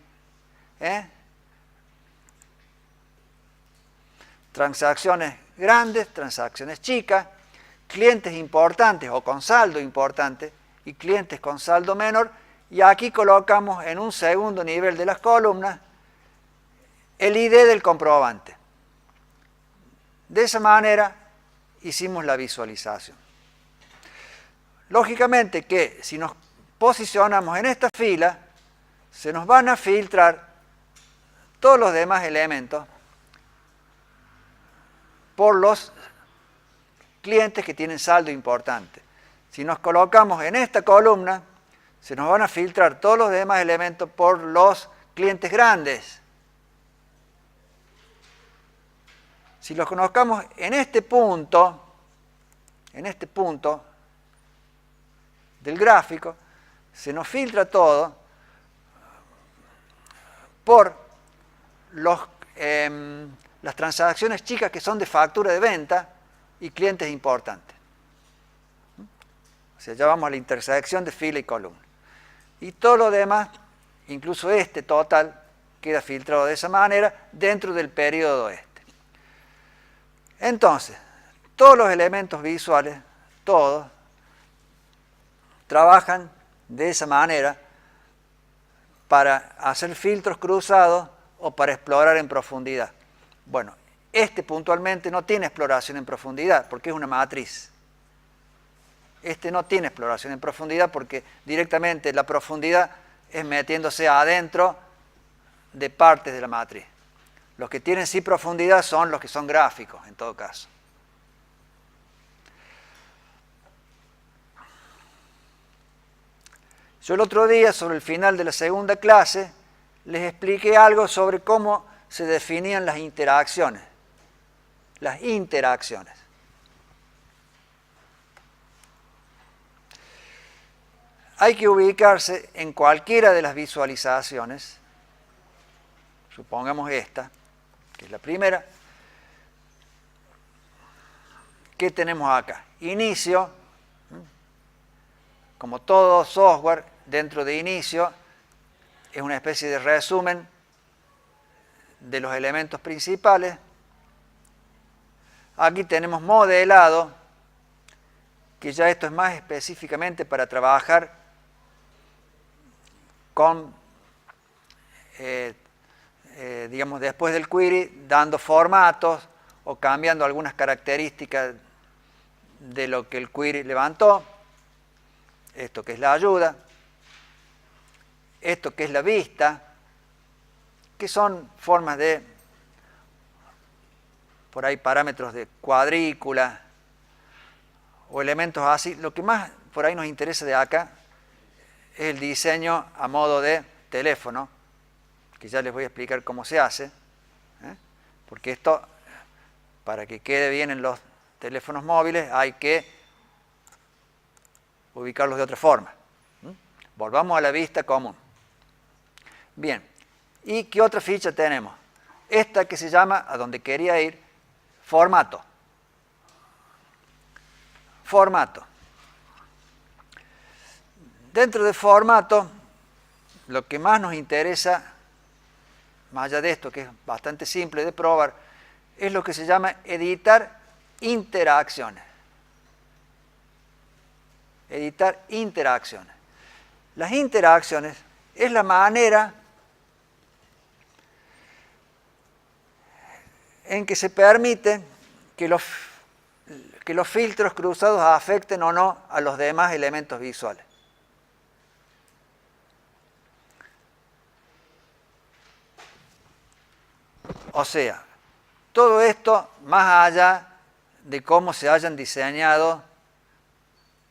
[SPEAKER 1] transacciones grandes, transacciones chicas, clientes importantes o con saldo importante y clientes con saldo menor, y aquí colocamos en un segundo nivel de las columnas el ID del comprobante. De esa manera hicimos la visualización. Lógicamente que si nos posicionamos en esta fila, se nos van a filtrar todos los demás elementos por los clientes que tienen saldo importante. Si nos colocamos en esta columna, se nos van a filtrar todos los demás elementos por los clientes grandes. Si los colocamos en este punto del gráfico, se nos filtra todo por las transacciones chicas que son de factura de venta y clientes importantes. O sea, ya vamos a la intersección de fila y columna. Y todo lo demás, incluso este total, queda filtrado de esa manera dentro del periodo este. Entonces, todos los elementos visuales, todos, trabajan de esa manera para hacer filtros cruzados o para explorar en profundidad. Bueno, este puntualmente no tiene exploración en profundidad porque es una matriz. Este no tiene exploración en profundidad porque directamente la profundidad es metiéndose adentro de partes de la matriz. Los que tienen sí profundidad son los que son gráficos, en todo caso. Yo el otro día, sobre el final de la segunda clase, les expliqué algo sobre cómo se definían las interacciones. Las interacciones. Hay que ubicarse en cualquiera de las visualizaciones, supongamos esta, que es la primera. ¿Qué tenemos acá? Inicio, como todo software, dentro de inicio, es una especie de resumen de los elementos principales. Aquí tenemos modelado, que ya esto es más específicamente para trabajar con, digamos, después del query, dando formatos o cambiando algunas características de lo que el query levantó. Esto que es la ayuda, esto que es la vista, que son formas de, por ahí, parámetros de cuadrícula o elementos así. Lo que más por ahí nos interesa de acá es el diseño a modo de teléfono, que ya les voy a explicar cómo se hace, porque esto, para que quede bien en los teléfonos móviles, hay que ubicarlos de otra forma. Volvamos a la vista común. Bien, ¿y qué otra ficha tenemos? Esta que se llama, a donde quería ir, formato. Formato. Dentro de formato, lo que más nos interesa, más allá de esto, que es bastante simple de probar, es lo que se llama editar interacciones. Editar interacciones. Las interacciones es la manera en que se permite que los filtros cruzados afecten o no a los demás elementos visuales. O sea, todo esto más allá de cómo se haya diseñado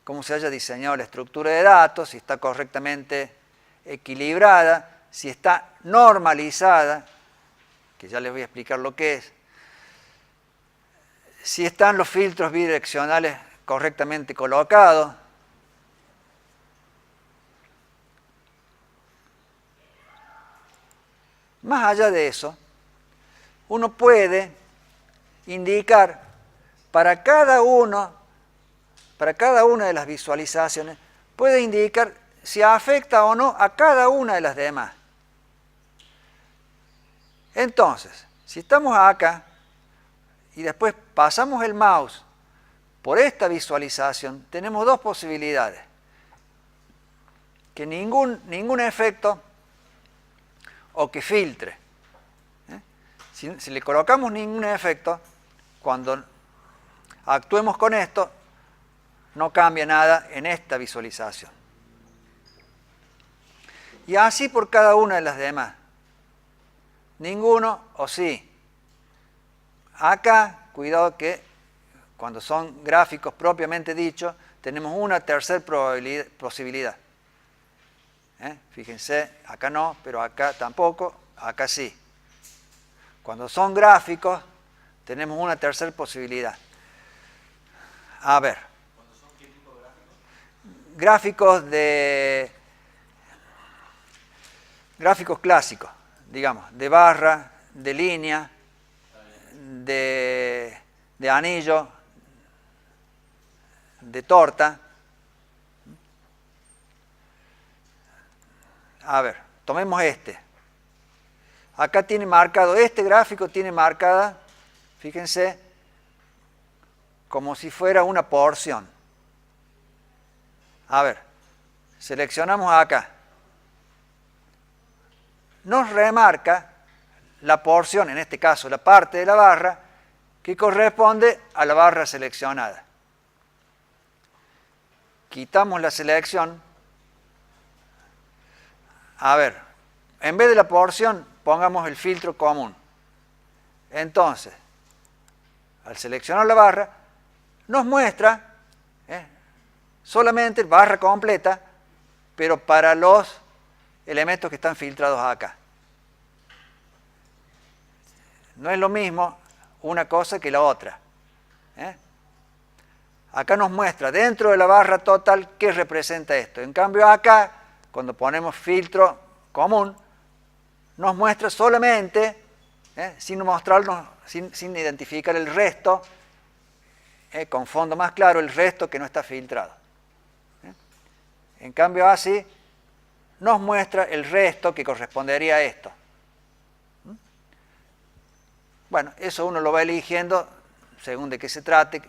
[SPEAKER 1] la estructura de datos, si está correctamente equilibrada, si está normalizada, que ya les voy a explicar lo que es, si están los filtros bidireccionales correctamente colocados. Más allá de eso, uno puede indicar para cada una de las visualizaciones, puede indicar si afecta o no a cada una de las demás. Entonces, si estamos acá y después pasamos el mouse por esta visualización, tenemos dos posibilidades. Que ningún efecto o que filtre. Si le colocamos ningún efecto, cuando actuemos con esto, no cambia nada en esta visualización. Y así por cada una de las demás. Ninguno o sí. Acá, cuidado que cuando son gráficos propiamente dichos, tenemos una tercera posibilidad. Fíjense, acá no, pero acá tampoco, acá sí. Cuando son gráficos, tenemos una tercera posibilidad. A ver.
[SPEAKER 2] ¿Cuándo son qué tipo de
[SPEAKER 1] Gráficos clásicos, digamos, de barra, de línea, de anillo, de torta. A ver, tomemos este. Acá tiene marcado, este gráfico tiene marcada, fíjense, como si fuera una porción. A ver, seleccionamos acá. Nos remarca la porción, en este caso la parte de la barra, que corresponde a la barra seleccionada. Quitamos la selección. A ver, en vez de la porción, pongamos el filtro común. Entonces, al seleccionar la barra, nos muestra solamente barra completa, pero para los elementos que están filtrados acá. No es lo mismo una cosa que la otra. Acá nos muestra dentro de la barra total qué representa esto. En cambio acá, cuando ponemos filtro común, nos muestra solamente, sin mostrarnos, sin identificar el resto, con fondo más claro, el resto que no está filtrado. En cambio así, nos muestra el resto que correspondería a esto. Bueno, eso uno lo va eligiendo según de qué se trate,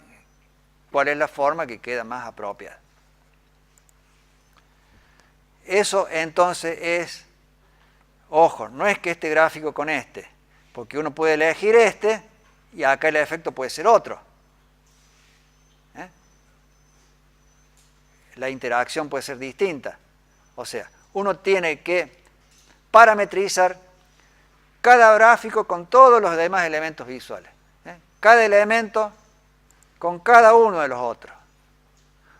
[SPEAKER 1] cuál es la forma que queda más apropiada. Eso entonces es, ojo, no es que este gráfico con este, porque uno puede elegir este y acá el efecto puede ser otro. La interacción puede ser distinta. O sea, uno tiene que parametrizar cada gráfico con todos los demás elementos visuales. Cada elemento con cada uno de los otros.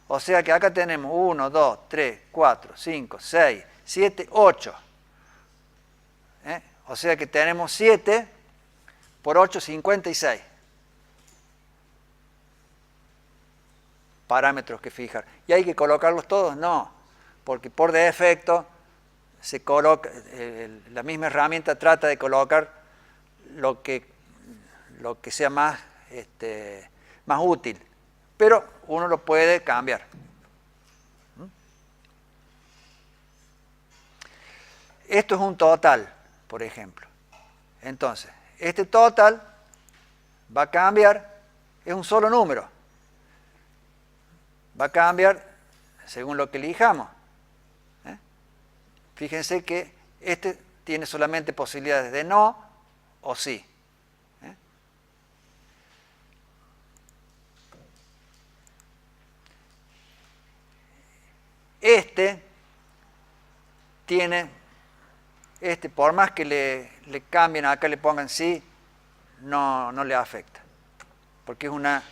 [SPEAKER 1] O sea que acá tenemos 1, 2, 3, 4, 5, 6, 7, 8. O sea que tenemos 7 por 8, 56. Parámetros que fijar. ¿Y hay que colocarlos todos? No, porque por defecto se coloca, la misma herramienta trata de colocar lo que sea más útil, pero uno lo puede cambiar. Esto es un total, por ejemplo. Entonces, este total va a cambiar es un solo número. Va a cambiar según lo que elijamos. Fíjense que este tiene solamente posibilidades de no o sí. Este tiene, por más que le cambien acá, le pongan sí, no le afecta, porque es una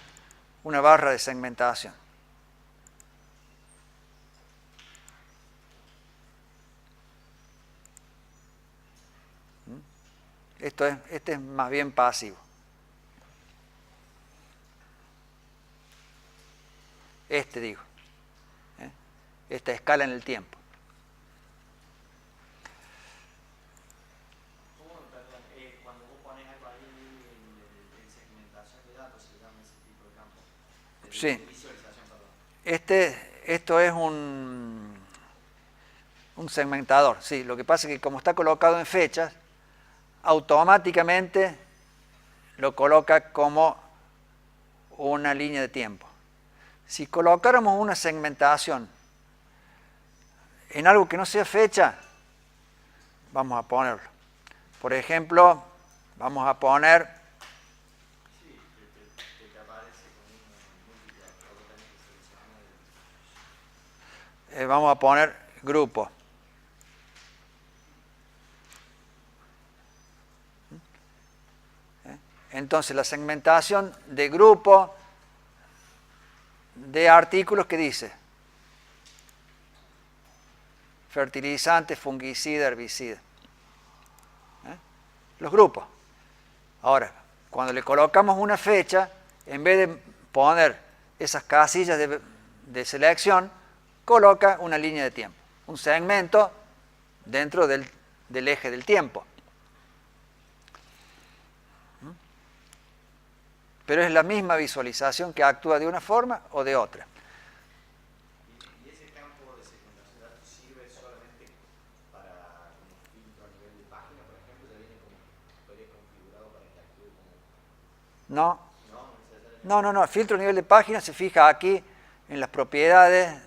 [SPEAKER 1] barra de segmentación. Este es más bien pasivo. Digo. Esta escala en el tiempo.
[SPEAKER 2] Cuando vos pones algo ahí en segmentación de datos, se llama ese tipo de campo.
[SPEAKER 1] Sí.
[SPEAKER 2] De visualización, perdón.
[SPEAKER 1] Esto es un segmentador. Sí, lo que pasa es que como está colocado en fechas, automáticamente lo coloca como una línea de tiempo. Si colocáramos una segmentación en algo que no sea fecha, vamos a ponerlo. Por ejemplo, vamos a poner...
[SPEAKER 2] Sí, que te aparece con un múltiplo, algo tenés que seleccionar.
[SPEAKER 1] vamos a poner grupo. Entonces, la segmentación de grupo de artículos que dice fertilizante, fungicida, herbicida. Los grupos. Ahora, cuando le colocamos una fecha, en vez de poner esas casillas de selección, coloca una línea de tiempo, un segmento dentro del eje del tiempo. Pero es la misma visualización que actúa de una forma o de otra.
[SPEAKER 2] ¿Y ese campo de segmentación de datos sirve solamente para como filtro a nivel de página, por ejemplo? ¿Ya viene como preconfigurado para que actúe como...?
[SPEAKER 1] No. Filtro a nivel de página se fija aquí en las propiedades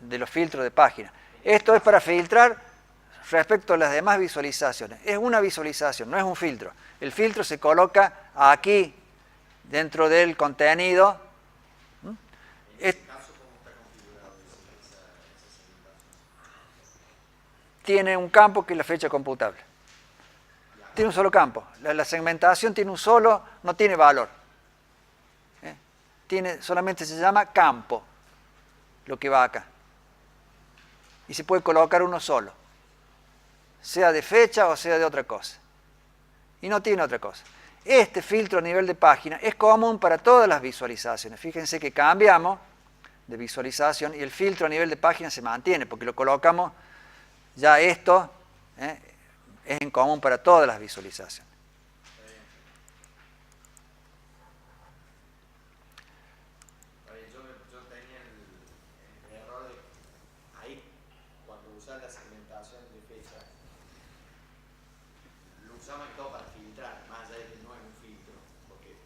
[SPEAKER 1] de los filtros de página. Esto es para filtrar respecto a las demás visualizaciones. Es una visualización, no es un filtro. El filtro se coloca aquí, dentro del contenido.
[SPEAKER 2] ¿En este caso cómo está configurado esa segmentación?
[SPEAKER 1] Tiene un campo que es la fecha computable. Tiene un solo campo. La segmentación tiene un solo, no tiene valor. Solamente se llama campo, lo que va acá. Y se puede colocar uno solo, sea de fecha o sea de otra cosa. Y no tiene otra cosa. Este filtro a nivel de página es común para todas las visualizaciones. Fíjense que cambiamos de visualización y el filtro a nivel de página se mantiene, porque lo colocamos, ya esto es en común para todas las visualizaciones.
[SPEAKER 2] Yo tenía el error de ahí, cuando usaba la segmentación de fecha, lo usaba todo para filtrar, más allá de que no es un filtro, porque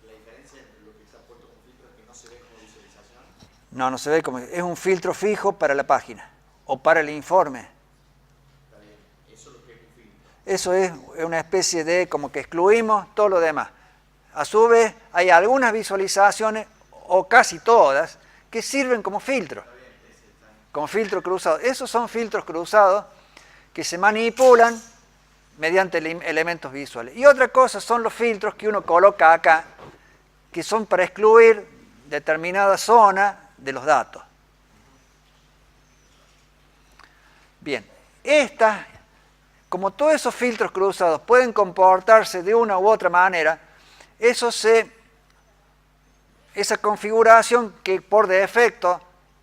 [SPEAKER 2] la diferencia entre lo que está puesto como filtro es que no se ve como visualización.
[SPEAKER 1] No se ve como... Es un filtro fijo para la página o para el informe.
[SPEAKER 2] Está bien, eso es lo que es un filtro.
[SPEAKER 1] Eso es una especie de como que excluimos todo lo demás. A su vez, hay algunas visualizaciones, o casi todas, que sirven como filtro. Como filtro cruzado. Esos son filtros cruzados que se manipulan mediante elementos visuales. Y otra cosa son los filtros que uno coloca acá, que son para excluir determinada zona de los datos. Bien, como todos esos filtros cruzados pueden comportarse de una u otra manera, esa configuración que por defecto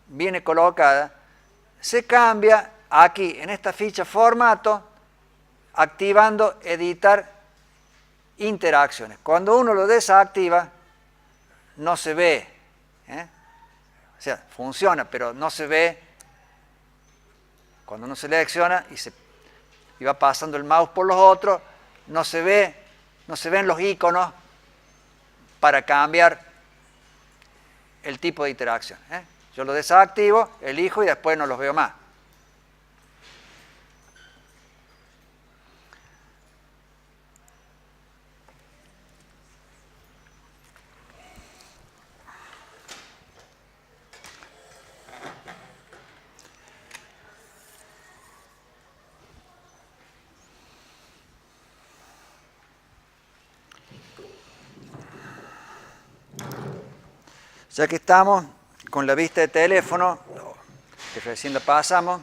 [SPEAKER 1] viene colocada, se cambia aquí en esta ficha formato, activando editar interacciones. Cuando uno lo desactiva, no se ve. O sea, funciona, pero no se ve. Cuando uno selecciona y va pasando el mouse por los otros, no se ven los iconos para cambiar el tipo de interacción. Yo lo desactivo, elijo y después no los veo más. Ya que estamos con la vista de teléfono, que recién la pasamos,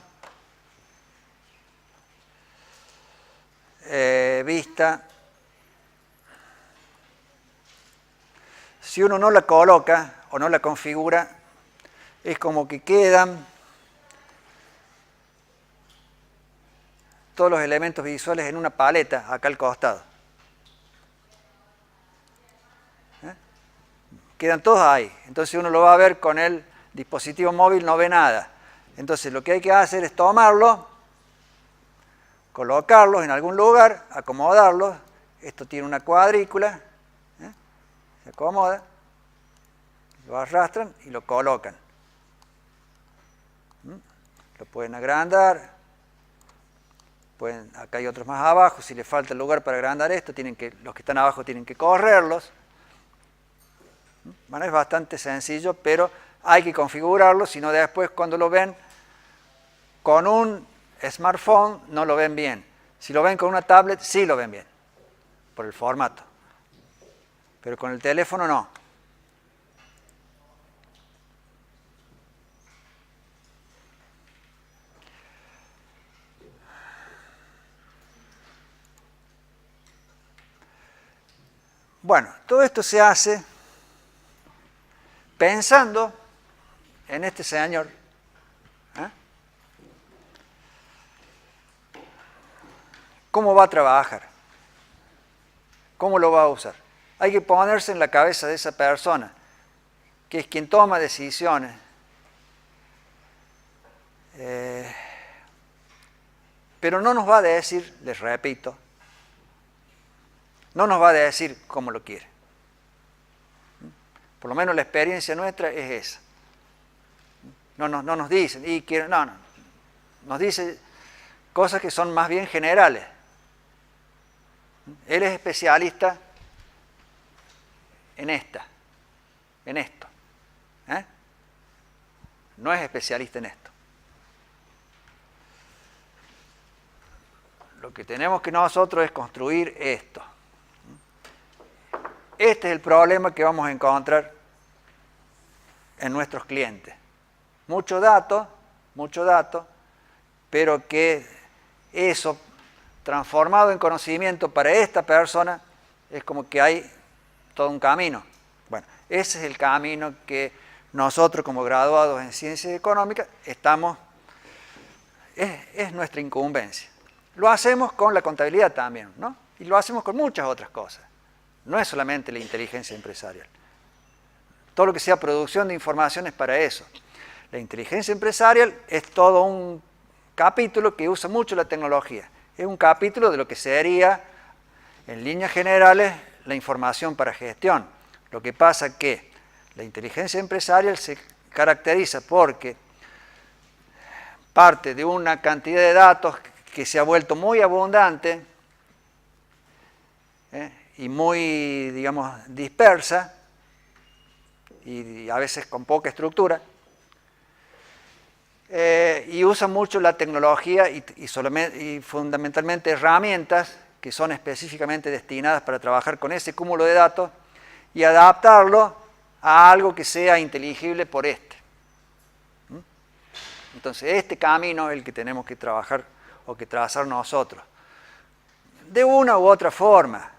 [SPEAKER 1] vista, si uno no la coloca o no la configura, es como que quedan todos los elementos visuales en una paleta acá al costado. Quedan todos ahí. Entonces uno lo va a ver con el dispositivo móvil, no ve nada. Entonces lo que hay que hacer es tomarlo, colocarlos en algún lugar, acomodarlos. Esto tiene una cuadrícula, se acomoda, lo arrastran y lo colocan. Lo pueden agrandar, acá hay otros más abajo, si les falta el lugar para agrandar esto, los que están abajo tienen que correrlos. Bueno, es bastante sencillo, pero hay que configurarlo, si no después cuando lo ven con un smartphone no lo ven bien. Si lo ven con una tablet, sí lo ven bien, por el formato. Pero con el teléfono no. Bueno, todo esto se hace pensando en este señor. ¿Cómo va a trabajar? ¿Cómo lo va a usar? Hay que ponerse en la cabeza de esa persona, que es quien toma decisiones. Pero no nos va a decir, les repito, no nos va a decir cómo lo quiere. Por lo menos la experiencia nuestra es esa. No nos dicen, nos dice cosas que son más bien generales. Él es especialista en esto. No es especialista en esto. Lo que tenemos que nosotros es construir esto. Este es el problema que vamos a encontrar en nuestros clientes. Mucho dato, pero que eso transformado en conocimiento para esta persona es como que hay todo un camino. Bueno, ese es el camino que nosotros como graduados en ciencias económicas es nuestra incumbencia. Lo hacemos con la contabilidad también, ¿no? Y lo hacemos con muchas otras cosas. No es solamente la inteligencia empresarial. Todo lo que sea producción de información es para eso. La inteligencia empresarial es todo un capítulo que usa mucho la tecnología. Es un capítulo de lo que sería, en líneas generales, la información para gestión. Lo que pasa es que la inteligencia empresarial se caracteriza porque parte de una cantidad de datos que se ha vuelto muy abundante y muy, digamos, dispersa y a veces con poca estructura. Y usa mucho la tecnología y fundamentalmente herramientas que son específicamente destinadas para trabajar con ese cúmulo de datos y adaptarlo a algo que sea inteligible por este. Entonces, este camino es el que tenemos que trabajar o que trazar nosotros. De una u otra forma.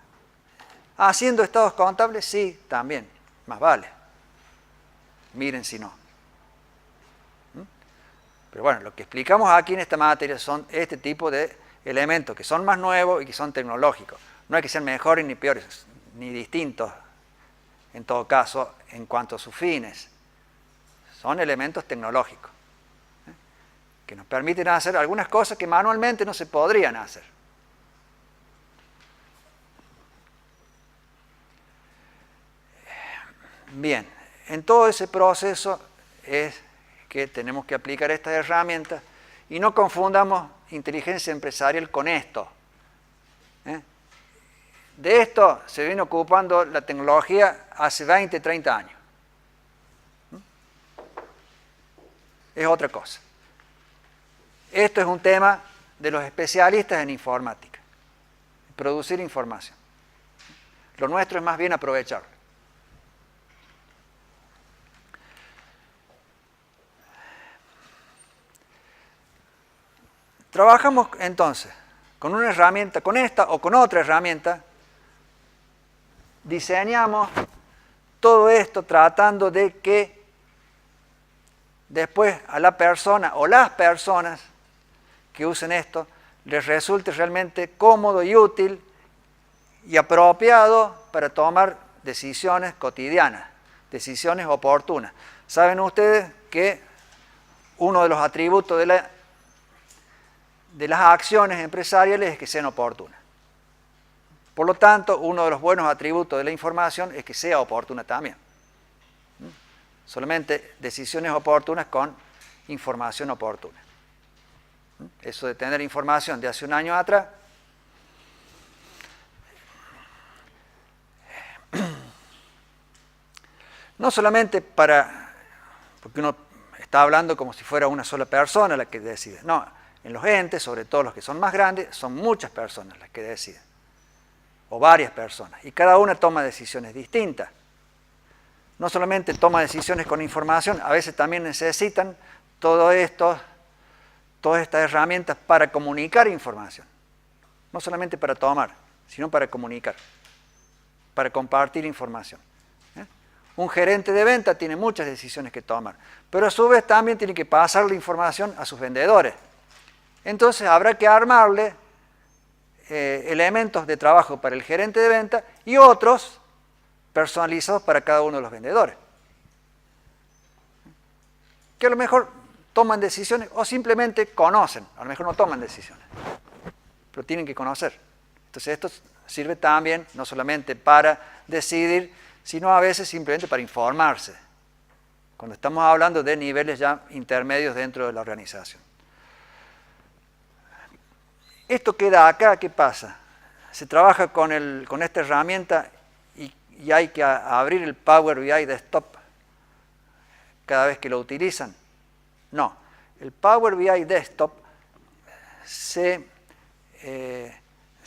[SPEAKER 1] Haciendo estados contables, sí, también, más vale. Miren si no. Pero bueno, lo que explicamos aquí en esta materia son este tipo de elementos que son más nuevos y que son tecnológicos. No hay que ser mejores ni peores, ni distintos, en todo caso, en cuanto a sus fines. Son elementos tecnológicos que nos permiten hacer algunas cosas que manualmente no se podrían hacer. Bien, en todo ese proceso es que tenemos que aplicar estas herramientas y no confundamos inteligencia empresarial con esto. De esto se viene ocupando la tecnología hace 20, 30 años. Es otra cosa. Esto es un tema de los especialistas en informática, producir información. Lo nuestro es más bien aprovecharlo. Trabajamos entonces con una herramienta, con esta o con otra herramienta, diseñamos todo esto tratando de que después a la persona o las personas que usen esto les resulte realmente cómodo y útil y apropiado para tomar decisiones cotidianas, decisiones oportunas. Saben ustedes que uno de los atributos de las acciones empresariales es que sean oportunas. Por lo tanto, uno de los buenos atributos de la información es que sea oportuna también. Solamente decisiones oportunas con información oportuna. Eso de tener información de hace un año atrás, no solamente porque uno está hablando como si fuera una sola persona la que decide, no, en los entes, sobre todo los que son más grandes, son muchas personas las que deciden, o varias personas, y cada una toma decisiones distintas. No solamente toma decisiones con información, a veces también necesitan todas estas herramientas para comunicar información. No solamente para tomar, sino para comunicar, para compartir información. Un gerente de venta tiene muchas decisiones que tomar, pero a su vez también tiene que pasar la información a sus vendedores. Entonces habrá que armarle elementos de trabajo para el gerente de venta y otros personalizados para cada uno de los vendedores. Que a lo mejor toman decisiones o simplemente conocen, a lo mejor no toman decisiones, pero tienen que conocer. Entonces esto sirve también no solamente para decidir, sino a veces simplemente para informarse, cuando estamos hablando de niveles ya intermedios dentro de la organización. Esto queda acá, ¿qué pasa? Se trabaja con esta herramienta y hay que abrir el Power BI Desktop cada vez que lo utilizan. No, el Power BI Desktop se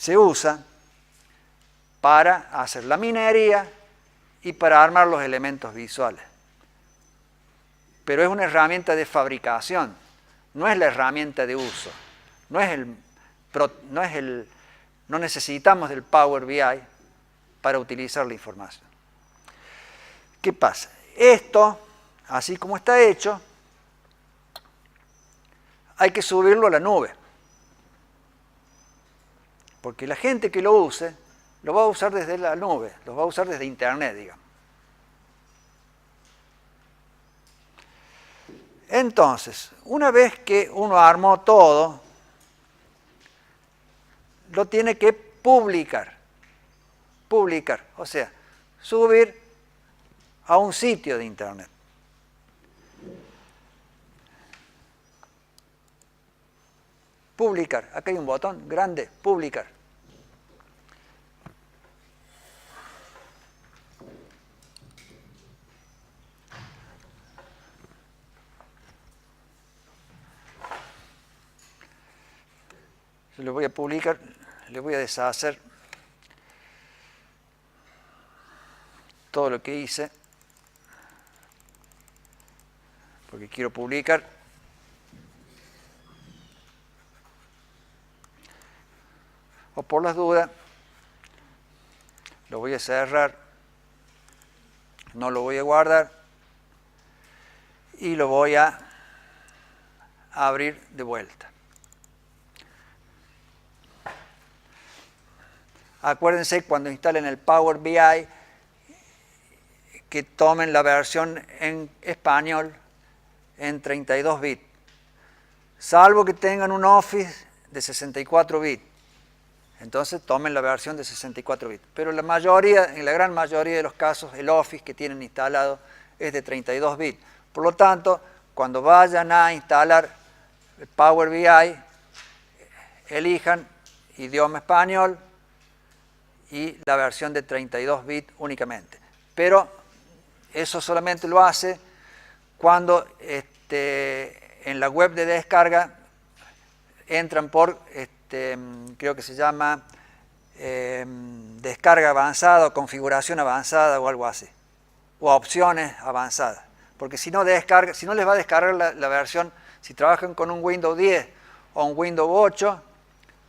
[SPEAKER 1] usa para hacer la minería y para armar los elementos visuales. Pero es una herramienta de fabricación, no es la herramienta de uso, no necesitamos del Power BI para utilizar la información. ¿Qué pasa? Esto, así como está hecho, hay que subirlo a la nube. Porque la gente que lo use, lo va a usar desde la nube, lo va a usar desde Internet, digamos. Entonces, una vez que uno armó todo, lo tiene que publicar, o sea, subir a un sitio de Internet. Publicar, acá hay un botón grande, publicar. Yo le voy a publicar, le voy a deshacer todo lo que hice, porque quiero publicar. O por las dudas, lo voy a cerrar, no lo voy a guardar y lo voy a abrir de vuelta. Acuérdense cuando instalen el Power BI que tomen la versión en español en 32 bits, salvo que tengan un Office de 64 bits. Entonces tomen la versión de 64 bits. Pero en la gran mayoría de los casos, el Office que tienen instalado es de 32 bits. Por lo tanto, cuando vayan a instalar Power BI, elijan idioma español y la versión de 32 bits únicamente. Pero eso solamente lo hace cuando en la web de descarga entran por, creo que se llama descarga avanzada o configuración avanzada o algo así, o opciones avanzadas. Porque si no les va a descargar la versión, si trabajan con un Windows 10 o un Windows 8,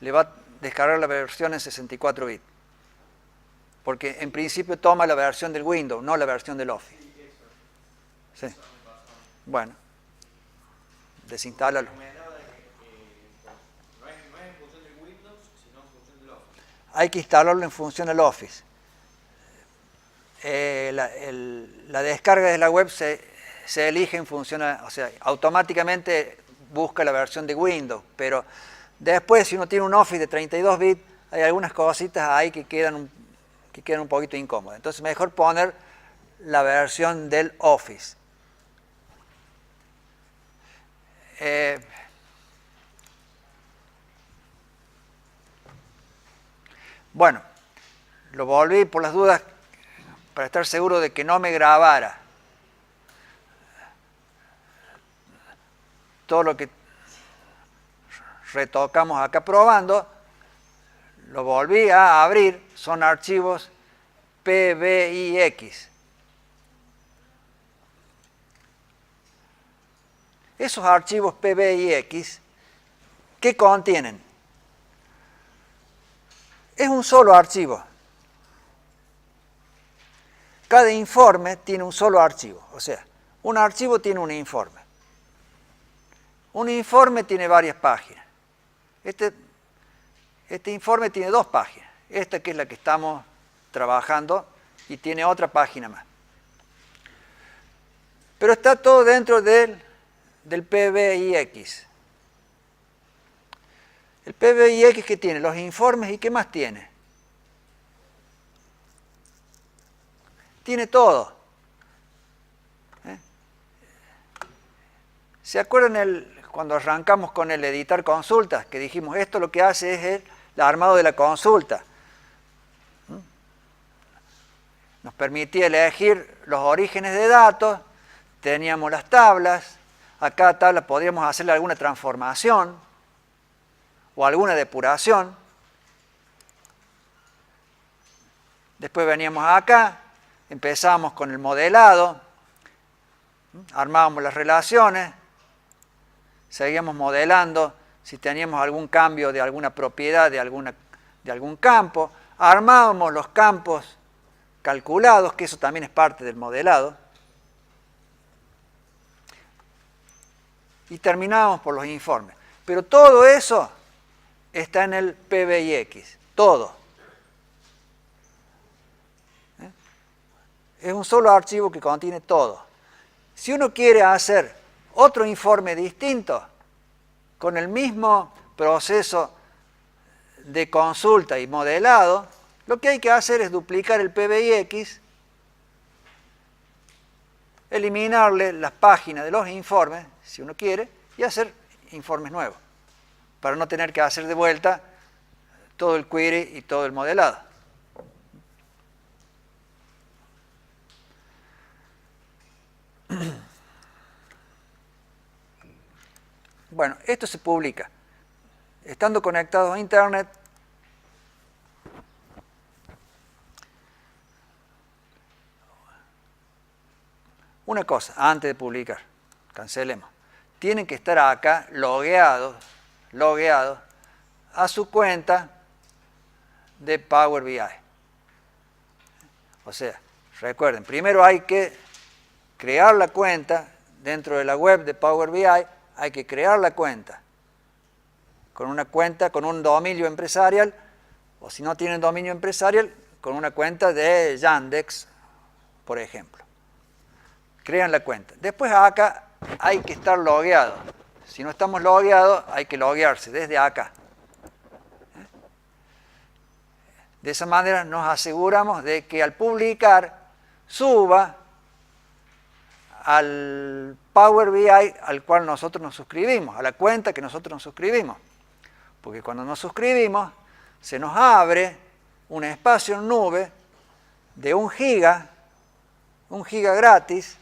[SPEAKER 1] le va a descargar la versión en 64 bits. Porque en principio toma la versión del Windows, no la versión del Office. Sí. Bueno, desinstálalo.
[SPEAKER 2] No es en función del Windows, sino en función del Office.
[SPEAKER 1] Hay que instalarlo en función del Office. La descarga de la web se elige en función, o sea, automáticamente busca la versión de Windows, pero después si uno tiene un Office de 32 bits, hay algunas cositas ahí que quedan un poquito incómodas. Entonces mejor poner la versión del Office. Bueno, lo volví por las dudas para estar seguro de que no me grabara todo lo que retocamos acá probando. Lo volví a abrir, son archivos PBIX. Esos archivos PBIX, ¿qué contienen? Es un solo archivo. Cada informe tiene un solo archivo, o sea, un archivo tiene un informe. Un informe tiene varias páginas. Este informe tiene 2 páginas. Esta que es la que estamos trabajando y tiene otra página más. Pero está todo dentro del PBIX. El PBIX que tiene los informes y ¿qué más tiene? Tiene todo. ¿Se acuerdan cuando arrancamos con el editar consultas? Que dijimos, esto lo que hace es el armado de la consulta. Nos permitía elegir los orígenes de datos, teníamos las tablas, a cada tabla podríamos hacerle alguna transformación o alguna depuración. Después veníamos acá, empezábamos con el modelado, armábamos las relaciones, seguíamos modelando si teníamos algún cambio de alguna propiedad de algún campo, armábamos los campos calculados, que eso también es parte del modelado, y terminábamos por los informes. Pero todo eso está en el PBIX, todo. Es un solo archivo que contiene todo. Si uno quiere hacer otro informe distinto, con el mismo proceso de consulta y modelado, lo que hay que hacer es duplicar el PBIX, eliminarle las páginas de los informes, si uno quiere, y hacer informes nuevos, para no tener que hacer de vuelta todo el query y todo el modelado. Bueno, esto se publica. Estando conectados a Internet, una cosa, antes de publicar, cancelemos. Tienen que estar acá logueados a su cuenta de Power BI. O sea, recuerden, primero hay que crear la cuenta dentro de la web de Power BI, hay que crear la cuenta con un dominio empresarial, o si no tienen dominio empresarial, con una cuenta de Yandex, por ejemplo. Crean la cuenta. Después acá hay que estar logueado. Si no estamos logueados, hay que loguearse desde acá. De esa manera nos aseguramos de que al publicar suba al Power BI al cual nosotros nos suscribimos, a la cuenta que nosotros nos suscribimos. Porque cuando nos suscribimos, se nos abre un espacio en nube de 1 giga gratis,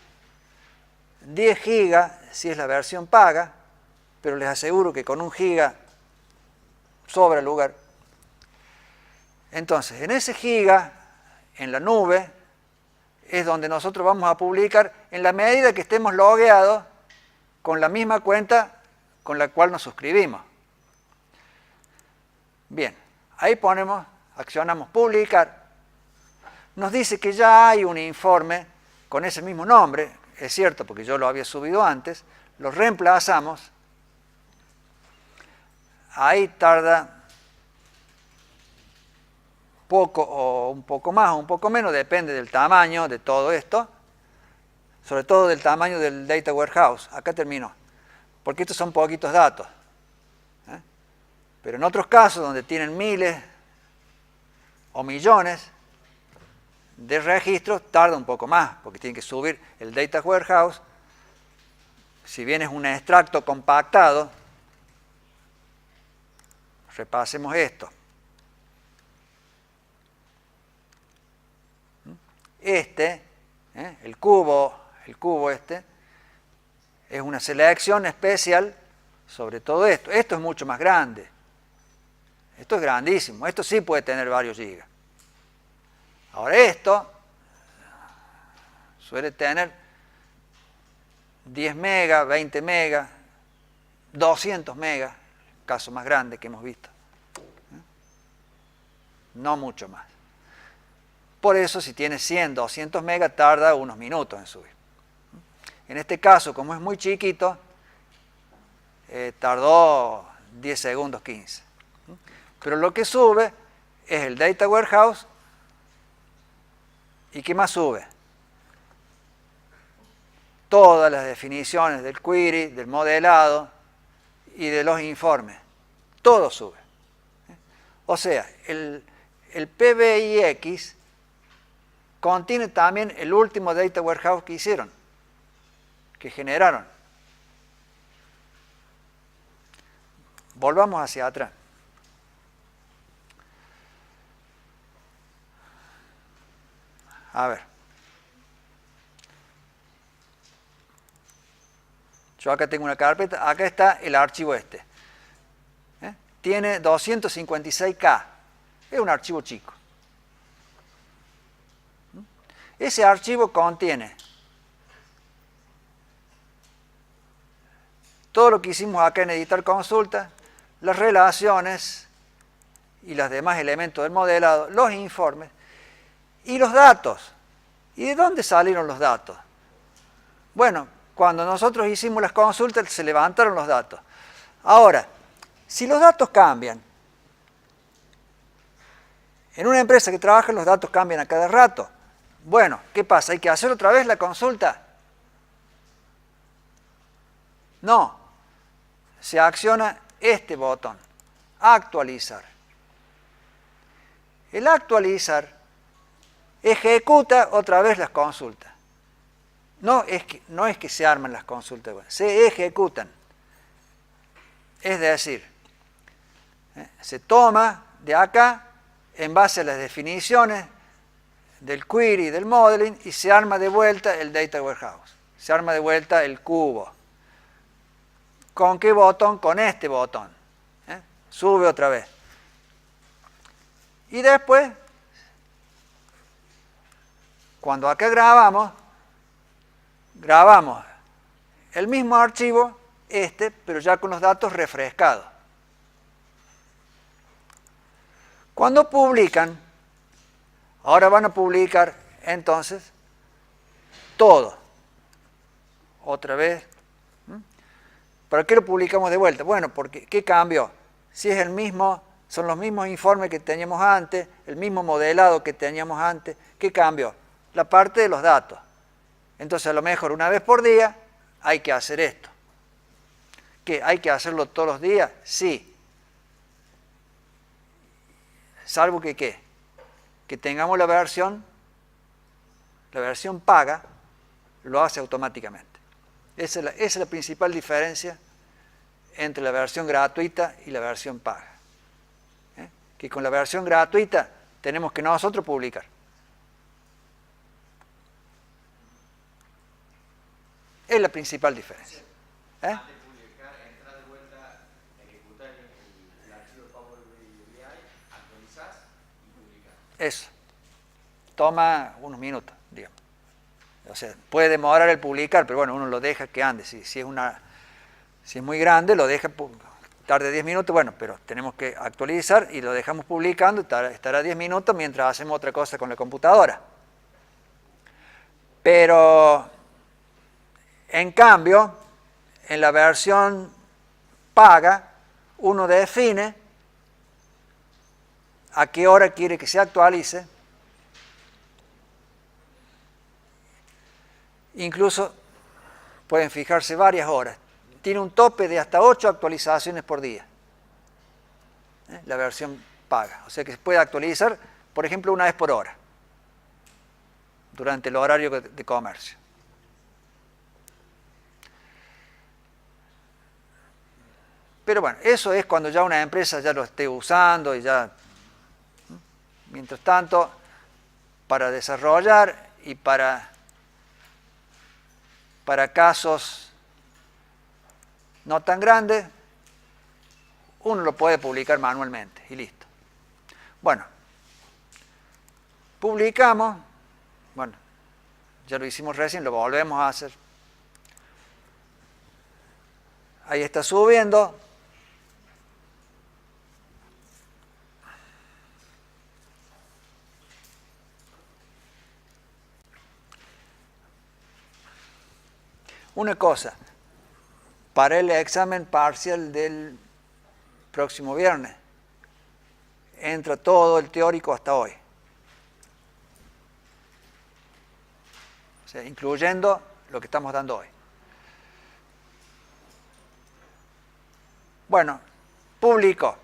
[SPEAKER 1] 10 gigas si es la versión paga, pero les aseguro que con 1 giga sobra lugar. Entonces, en ese giga, en la nube, es donde nosotros vamos a publicar en la medida que estemos logueados con la misma cuenta con la cual nos suscribimos. Bien, ahí accionamos publicar. Nos dice que ya hay un informe con ese mismo nombre, es cierto porque yo lo había subido antes, lo reemplazamos. Ahí tarda poco o un poco más o un poco menos, depende del tamaño de todo esto, sobre todo del tamaño del Data Warehouse. Acá termino, porque estos son poquitos datos. Pero en otros casos, donde tienen miles o millones de registros, tarda un poco más, porque tienen que subir el Data Warehouse. Si bien es un extracto compactado, repasemos esto. El cubo este, es una selección especial sobre todo esto. Esto es mucho más grande. Esto es grandísimo. Esto sí puede tener varios gigas. Ahora esto suele tener 10 megas, 20 megas, 200 megas, el caso más grande que hemos visto. No mucho más. Por eso, si tiene 100, 200 megas, tarda unos minutos en subir. En este caso, como es muy chiquito, tardó 10 segundos, 15. Pero lo que sube es el Data Warehouse. ¿Y qué más sube? Todas las definiciones del query, del modelado y de los informes. Todo sube. O sea, el PBIX contiene también el último Data Warehouse que hicieron, que generaron. Volvamos hacia atrás. A ver. Yo acá tengo una carpeta, acá está el archivo este. Tiene 256K. Es un archivo chico. Ese archivo contiene todo lo que hicimos acá en editar consulta, las relaciones y los demás elementos del modelado, los informes y los datos. ¿Y de dónde salieron los datos? Bueno, cuando nosotros hicimos las consultas se levantaron los datos. Ahora, si los datos cambian, en una empresa que trabaja los datos cambian a cada rato. Bueno, ¿qué pasa? ¿Hay que hacer otra vez la consulta? No. Se acciona este botón, actualizar. El actualizar ejecuta otra vez las consultas. No es que se arman las consultas, se ejecutan. Es decir, se toma de acá en base a las definiciones del query, del modeling, y se arma de vuelta el Data Warehouse. Se arma de vuelta el cubo. ¿Con qué botón? Con este botón. Sube otra vez. Y después, cuando acá grabamos el mismo archivo, pero ya con los datos refrescados. Cuando publican, ahora van a publicar entonces todo. Otra vez. ¿Para qué lo publicamos de vuelta? Bueno, porque ¿qué cambió? Si es el mismo, son los mismos informes que teníamos antes, el mismo modelado que teníamos antes, ¿qué cambió? La parte de los datos. Entonces, a lo mejor una vez por día hay que hacer esto. ¿Qué? ¿Hay que hacerlo todos los días? Sí. Salvo que ¿qué? Que tengamos la versión paga, lo hace automáticamente. Esa es la principal diferencia entre la versión gratuita y la versión paga. Que con la versión gratuita tenemos que nosotros publicar. Es la principal diferencia.
[SPEAKER 2] Antes de publicar, entrar de vuelta, ejecutar el archivo Power BI, actualizás y publicás.
[SPEAKER 1] Eso. Toma unos minutos, digamos. O sea, puede demorar el publicar, pero bueno, uno lo deja que ande. Si es muy grande, lo deja, tarde 10 minutos, bueno, pero tenemos que actualizar y lo dejamos publicando, estará 10 minutos mientras hacemos otra cosa con la computadora. Pero, en cambio, en la versión paga, uno define a qué hora quiere que se actualice. Incluso pueden fijarse varias horas. Tiene un tope de hasta 8 actualizaciones por día. La versión paga. O sea que se puede actualizar, por ejemplo, una vez por hora. Durante el horario de comercio. Pero bueno, eso es cuando ya una empresa ya lo esté usando y ya... Mientras tanto, para desarrollar y para casos no tan grandes, uno lo puede publicar manualmente y listo. Bueno, publicamos, bueno, ya lo hicimos recién, lo volvemos a hacer. Ahí está subiendo. Una cosa, para el examen parcial del próximo viernes, entra todo el teórico hasta hoy. O sea, incluyendo lo que estamos dando hoy. Bueno, publicó.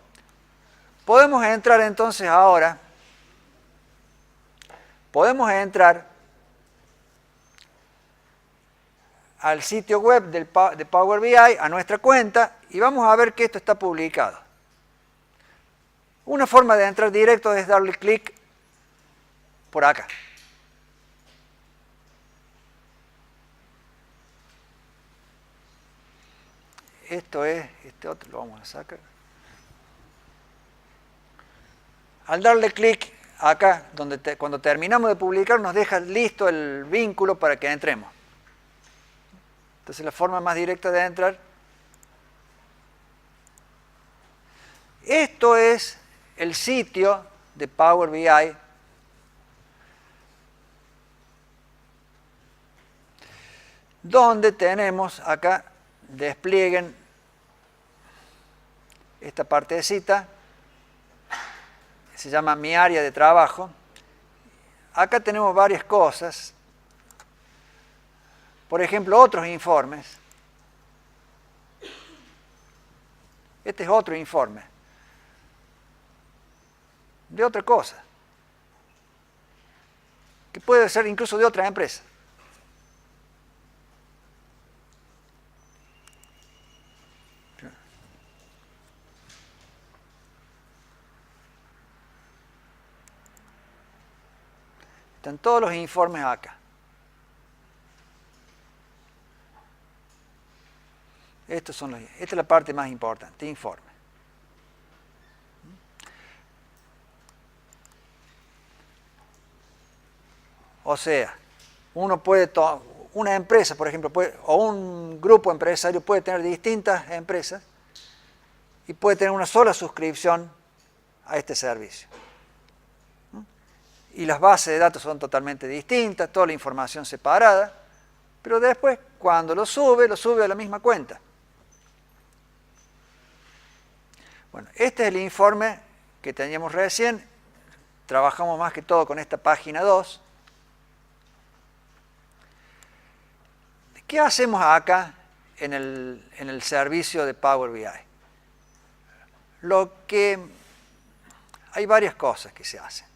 [SPEAKER 1] Podemos entrar entonces ahora, podemos entrar al sitio web de Power BI, a nuestra cuenta, y vamos a ver que esto está publicado. Una forma de entrar directo es darle clic por acá. Esto es, este otro lo vamos a sacar. Al darle clic acá, cuando terminamos de publicar, nos deja listo el vínculo para que entremos. Entonces la forma más directa de entrar. Esto es el sitio de Power BI donde tenemos acá, desplieguen esta partecita, se llama mi área de trabajo. Acá tenemos varias cosas. Por ejemplo, otros informes. Este es otro informe. De otra cosa. Que puede ser incluso de otra empresa. Están todos los informes acá. Esta es la parte más importante, informe. O sea, una empresa, por ejemplo, o un grupo empresario puede tener distintas empresas y puede tener una sola suscripción a este servicio. Y las bases de datos son totalmente distintas, toda la información separada, pero después, cuando lo sube a la misma cuenta. Bueno, este es el informe que teníamos recién. Trabajamos más que todo con esta página 2. ¿Qué hacemos acá en el servicio de Power BI? Hay varias cosas que se hacen.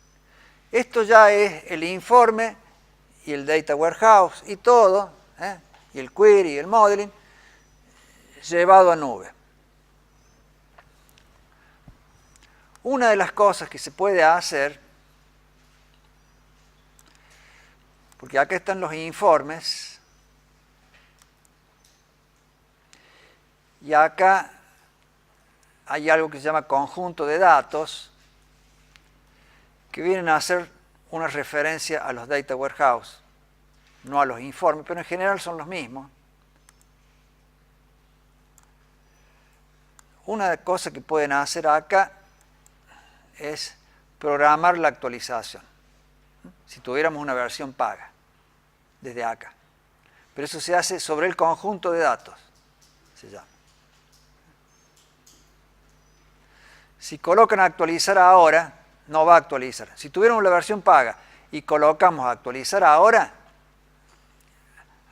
[SPEAKER 1] Esto ya es el informe y el Data Warehouse y todo, y el query y el modeling, llevado a nube. Una de las cosas que se puede hacer, porque acá están los informes, y acá hay algo que se llama conjunto de datos, que vienen a hacer una referencia a los Data Warehouse, no a los informes, pero en general son los mismos. Una cosa que pueden hacer acá es programar la actualización. Si tuviéramos una versión paga, desde acá. Pero eso se hace sobre el conjunto de datos, se llama. Si colocan actualizar ahora, no va a actualizar. Si tuviéramos la versión paga y colocamos actualizar ahora,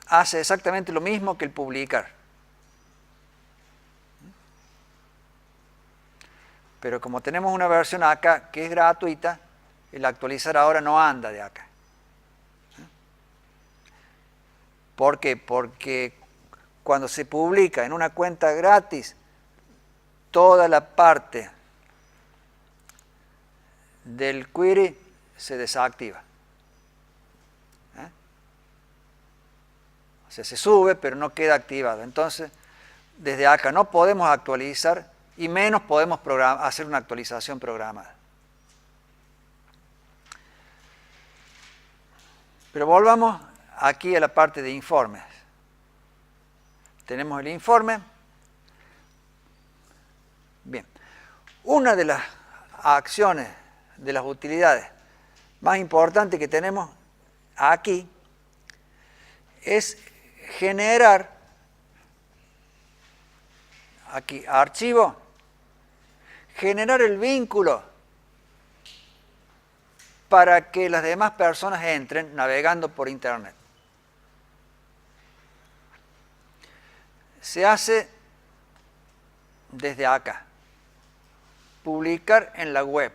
[SPEAKER 1] hace exactamente lo mismo que el publicar. Pero como tenemos una versión acá que es gratuita, el actualizar ahora no anda de acá. ¿Por qué? Porque cuando se publica en una cuenta gratis, toda la parte del query se desactiva. O sea, se sube, pero no queda activado. Entonces, desde acá no podemos actualizar y menos podemos hacer una actualización programada. Pero volvamos aquí a la parte de informes. Tenemos el informe. Bien. Una de las acciones, de las utilidades más importantes que tenemos aquí es generar, aquí, archivo, generar el vínculo para que las demás personas entren navegando por Internet. Se hace desde acá. Publicar en la web.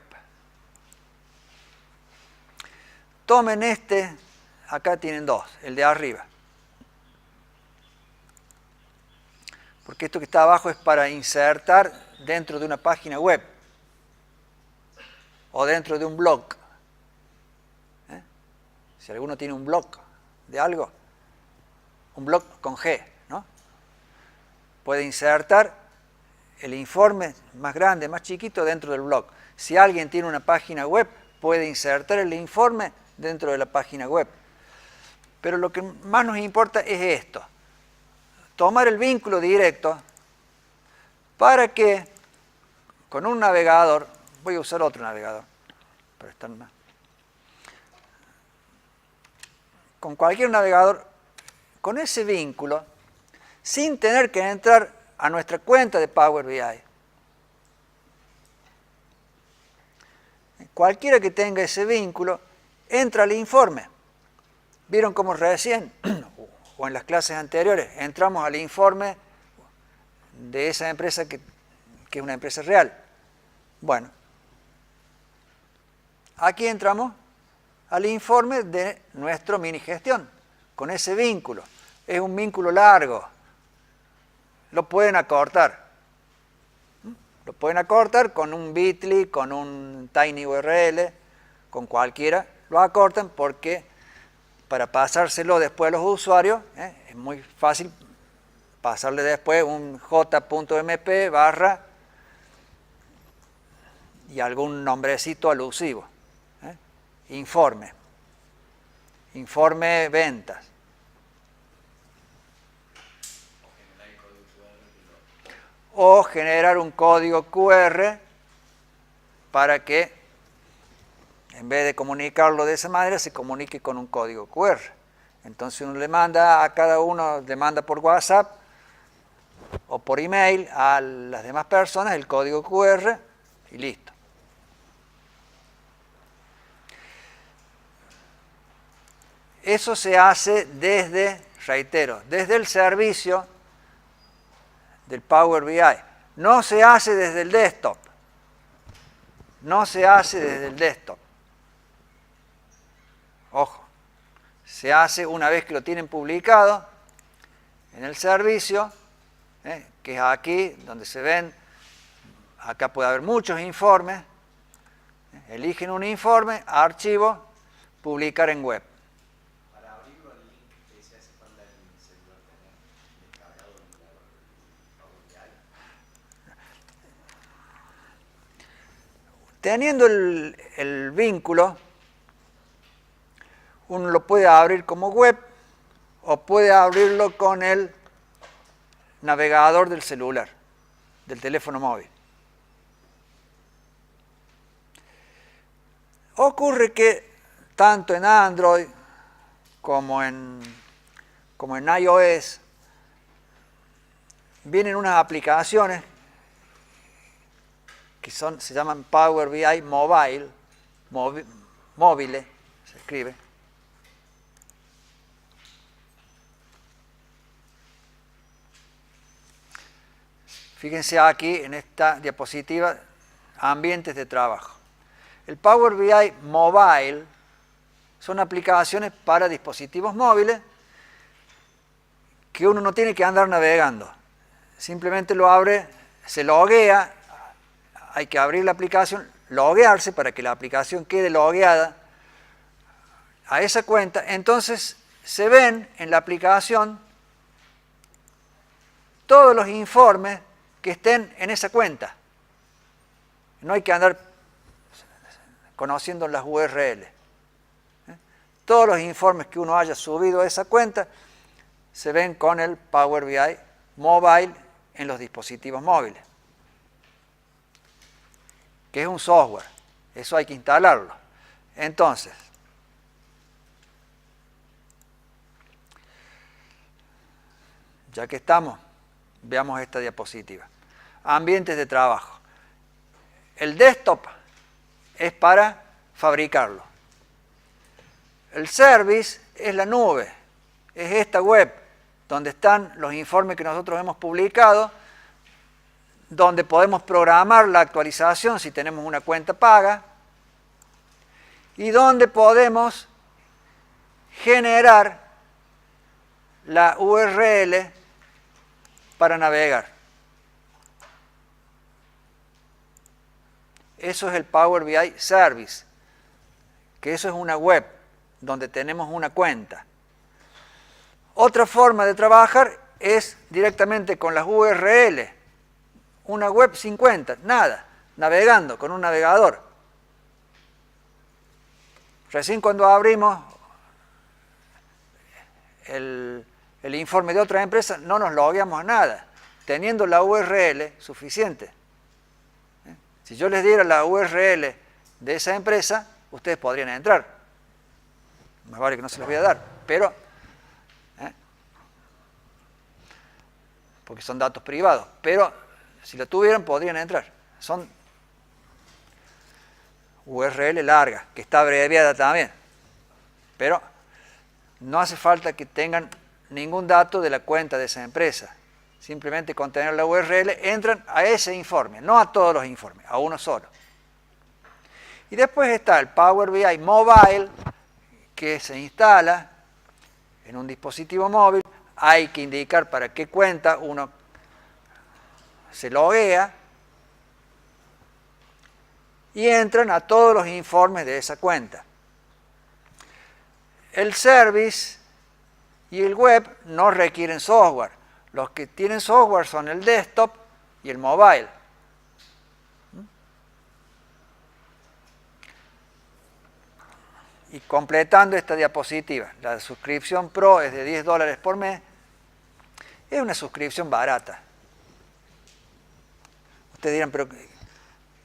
[SPEAKER 1] Tomen este, acá tienen dos, el de arriba. Porque esto que está abajo es para insertar dentro de una página web o dentro de un blog. Si alguno tiene un blog de algo, un blog con G, ¿no? Puede insertar el informe más grande, más chiquito dentro del blog. Si alguien tiene una página web, puede insertar el informe dentro de la página web. Pero lo que más nos importa es esto. Tomar el vínculo directo para que con un navegador, voy a usar otro navegador, para estar más. Con cualquier navegador, con ese vínculo, sin tener que entrar a nuestra cuenta de Power BI. Cualquiera que tenga ese vínculo, entra al informe. ¿Vieron cómo recién, o en las clases anteriores, entramos al informe de esa empresa que es una empresa real? Bueno, aquí entramos al informe de nuestro mini gestión, con ese vínculo. Es un vínculo largo. Lo pueden acortar. Lo pueden acortar con un bit.ly, con un tinyURL, con cualquiera. Lo acortan porque para pasárselo después a los usuarios, es muy fácil pasarle después un j.mp barra y algún nombrecito alusivo. Informe. Informe ventas. O generar un código QR para que en vez de comunicarlo de esa manera, se comunique con un código QR. Entonces uno le manda a cada uno, le manda por WhatsApp o por email a las demás personas el código QR y listo. Eso se hace desde, reitero, desde el servicio del Power BI. No se hace desde el desktop. No se hace desde el desktop. Ojo, se hace una vez que lo tienen publicado en el servicio, que es aquí donde se ven, acá puede haber muchos informes, eligen un informe, archivo, publicar en web.
[SPEAKER 2] Para abrirlo al link que se hace falta en el celular tener descargado el Power BI.
[SPEAKER 1] Teniendo el vínculo, uno lo puede abrir como web o puede abrirlo con el navegador del celular, del teléfono móvil. Ocurre que tanto en Android como en iOS vienen unas aplicaciones que se llaman Power BI Mobile, móviles, se escribe. Fíjense aquí en esta diapositiva, ambientes de trabajo. El Power BI Mobile son aplicaciones para dispositivos móviles que uno no tiene que andar navegando. Simplemente lo abre, se loguea, hay que abrir la aplicación, loguearse para que la aplicación quede logueada a esa cuenta. Entonces se ven en la aplicación todos los informes que estén en esa cuenta. No hay que andar conociendo las URL. Todos los informes que uno haya subido a esa cuenta se ven con el Power BI Mobile en los dispositivos móviles, que es un software. Eso hay que instalarlo. Entonces, ya que estamos, veamos esta diapositiva. Ambientes de trabajo. El desktop es para fabricarlo. El service es la nube, es esta web donde están los informes que nosotros hemos publicado, donde podemos programar la actualización si tenemos una cuenta paga y donde podemos generar la URL para navegar. Eso es el Power BI Service, que eso es una web donde tenemos una cuenta. Otra forma de trabajar es directamente con las URL. Una web sin cuenta, nada, navegando con un navegador. Recién cuando abrimos el informe de otra empresa no nos logueamos a nada, teniendo la URL suficiente. Si yo les diera la URL de esa empresa, ustedes podrían entrar. Más vale que no se los voy a dar, pero porque son datos privados, pero si lo tuvieran podrían entrar. Son URL larga, que está abreviada también, pero no hace falta que tengan ningún dato de la cuenta de esa empresa. Simplemente con tener la URL entran a ese informe, no a todos los informes, a uno solo. Y después está el Power BI Mobile, que se instala en un dispositivo móvil. Hay que indicar para qué cuenta uno se loguea y entran a todos los informes de esa cuenta. El service y el web no requieren software. Los que tienen software son el desktop y el mobile. Y completando esta diapositiva, la suscripción Pro es de $10 por mes. Es una suscripción barata. Ustedes dirán, pero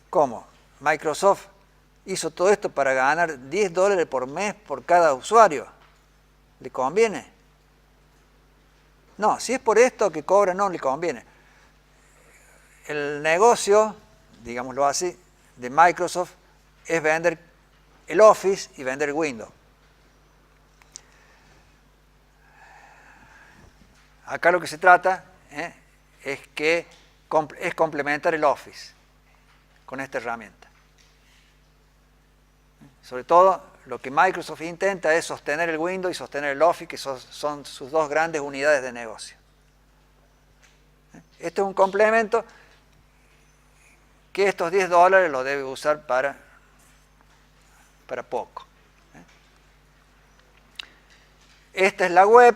[SPEAKER 1] ¿cómo? Microsoft hizo todo esto para ganar $10 por mes por cada usuario. ¿Le conviene? No, si es por esto que cobra, no le conviene. El negocio, digámoslo así, de Microsoft es vender el Office y vender Windows. Acá lo que se trata es complementar el Office con esta herramienta. Sobre todo lo que Microsoft intenta es sostener el Windows y sostener el Office, que son sus dos grandes unidades de negocio. Esto es un complemento que estos $10 lo debe usar para poco. Esta es la web.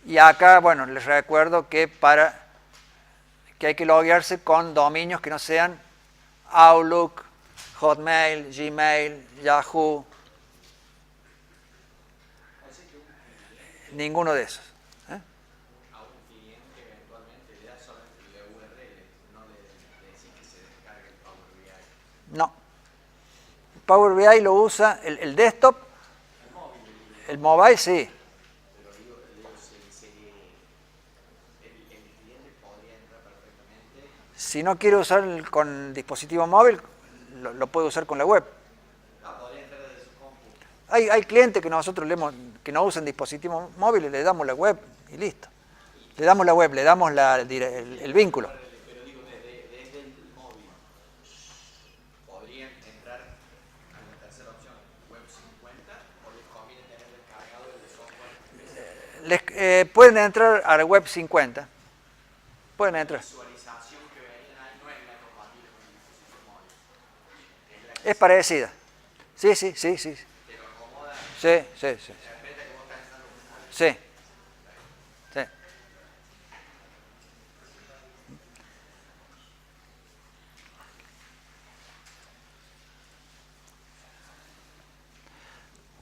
[SPEAKER 1] Y acá, bueno, les recuerdo que hay que loguearse con dominios que no sean Outlook, Hotmail, Gmail, Yahoo. Ninguno de esos.
[SPEAKER 2] A un cliente eventualmente le da solamente la URL, no le decís que se descargue el Power BI.
[SPEAKER 1] No. Power BI lo usa el desktop, el mobile sí.
[SPEAKER 2] Pero digo, el cliente podría entrar perfectamente.
[SPEAKER 1] Si no quiere usar con dispositivo móvil, lo puede usar con la web.
[SPEAKER 2] Podría entrar desde su compu.
[SPEAKER 1] Hay clientes que nosotros que no usan dispositivos móviles, le damos la web y listo. Le damos la web, le damos el vínculo.
[SPEAKER 2] Pero digo, desde el móvil, ¿podrían entrar a la tercera opción, Web 50, o les conviene tener descargado el de software?
[SPEAKER 1] Pueden entrar a la web 50. Pueden entrar.
[SPEAKER 2] La visualización que venían ahí no es la compatible con el dispositivo móvil.
[SPEAKER 1] Es parecida. Sí.
[SPEAKER 2] Te lo acomoda.
[SPEAKER 1] Sí.
[SPEAKER 2] Interpreta que vos estás usando un móvil.
[SPEAKER 1] Sí.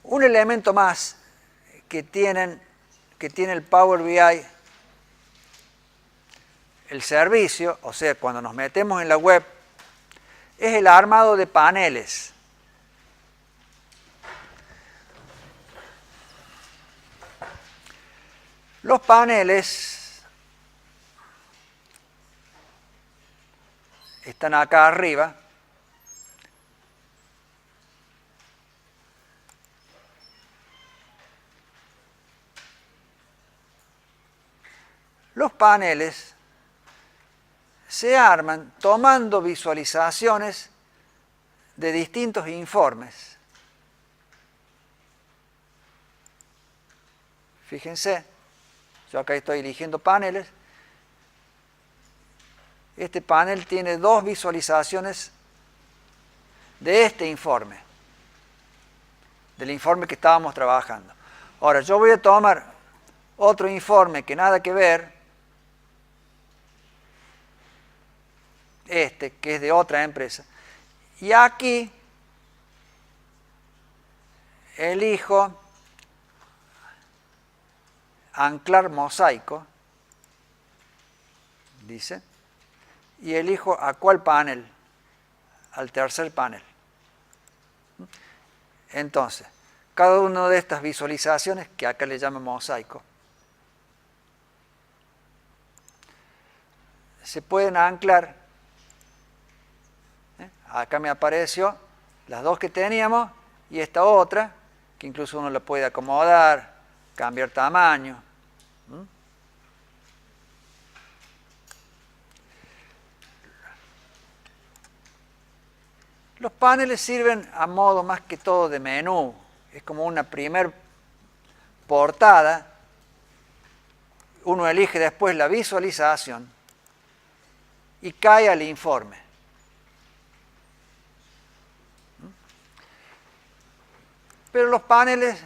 [SPEAKER 1] Un elemento más que tiene el Power BI, el servicio, o sea, cuando nos metemos en la web, es el armado de paneles. Los paneles están acá arriba. Los paneles se arman tomando visualizaciones de distintos informes. Fíjense, yo acá estoy eligiendo paneles. Este panel tiene dos visualizaciones de este informe, del informe que estábamos trabajando. Ahora, yo voy a tomar otro informe que nada que ver, que es de otra empresa, y aquí elijo anclar mosaico, dice, y elijo a cuál panel, al tercer panel. Entonces, cada una de estas visualizaciones, que acá le llamo mosaico, se pueden anclar. Acá me apareció las dos que teníamos y esta otra, que incluso uno la puede acomodar, cambiar tamaño. Los paneles sirven a modo más que todo de menú. Es como una primer portada. Uno elige después la visualización y cae al informe. Pero los paneles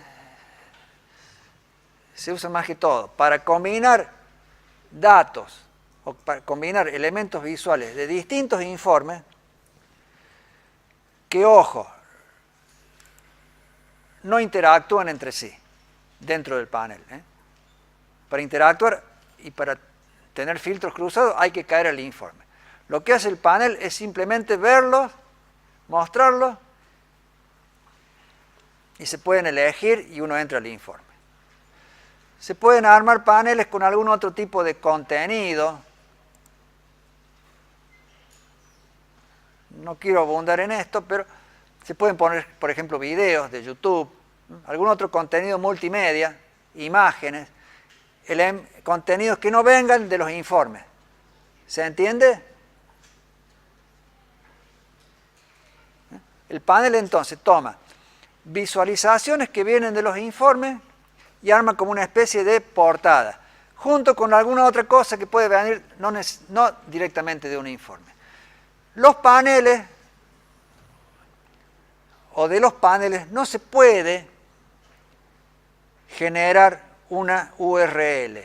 [SPEAKER 1] se usan más que todo para combinar datos o para combinar elementos visuales de distintos informes que, ojo, no interactúan entre sí dentro del panel. Para interactuar y para tener filtros cruzados hay que caer al informe. Lo que hace el panel es simplemente verlos, mostrarlos, y se pueden elegir y uno entra al informe. Se pueden armar paneles con algún otro tipo de contenido. No quiero abundar en esto, pero se pueden poner, por ejemplo, videos de YouTube, algún otro contenido multimedia, imágenes, contenidos que no vengan de los informes. ¿Se entiende? El panel entonces toma visualizaciones que vienen de los informes y arma como una especie de portada, junto con alguna otra cosa que puede venir no directamente de un informe. Los paneles, o de los paneles, no se puede generar una URL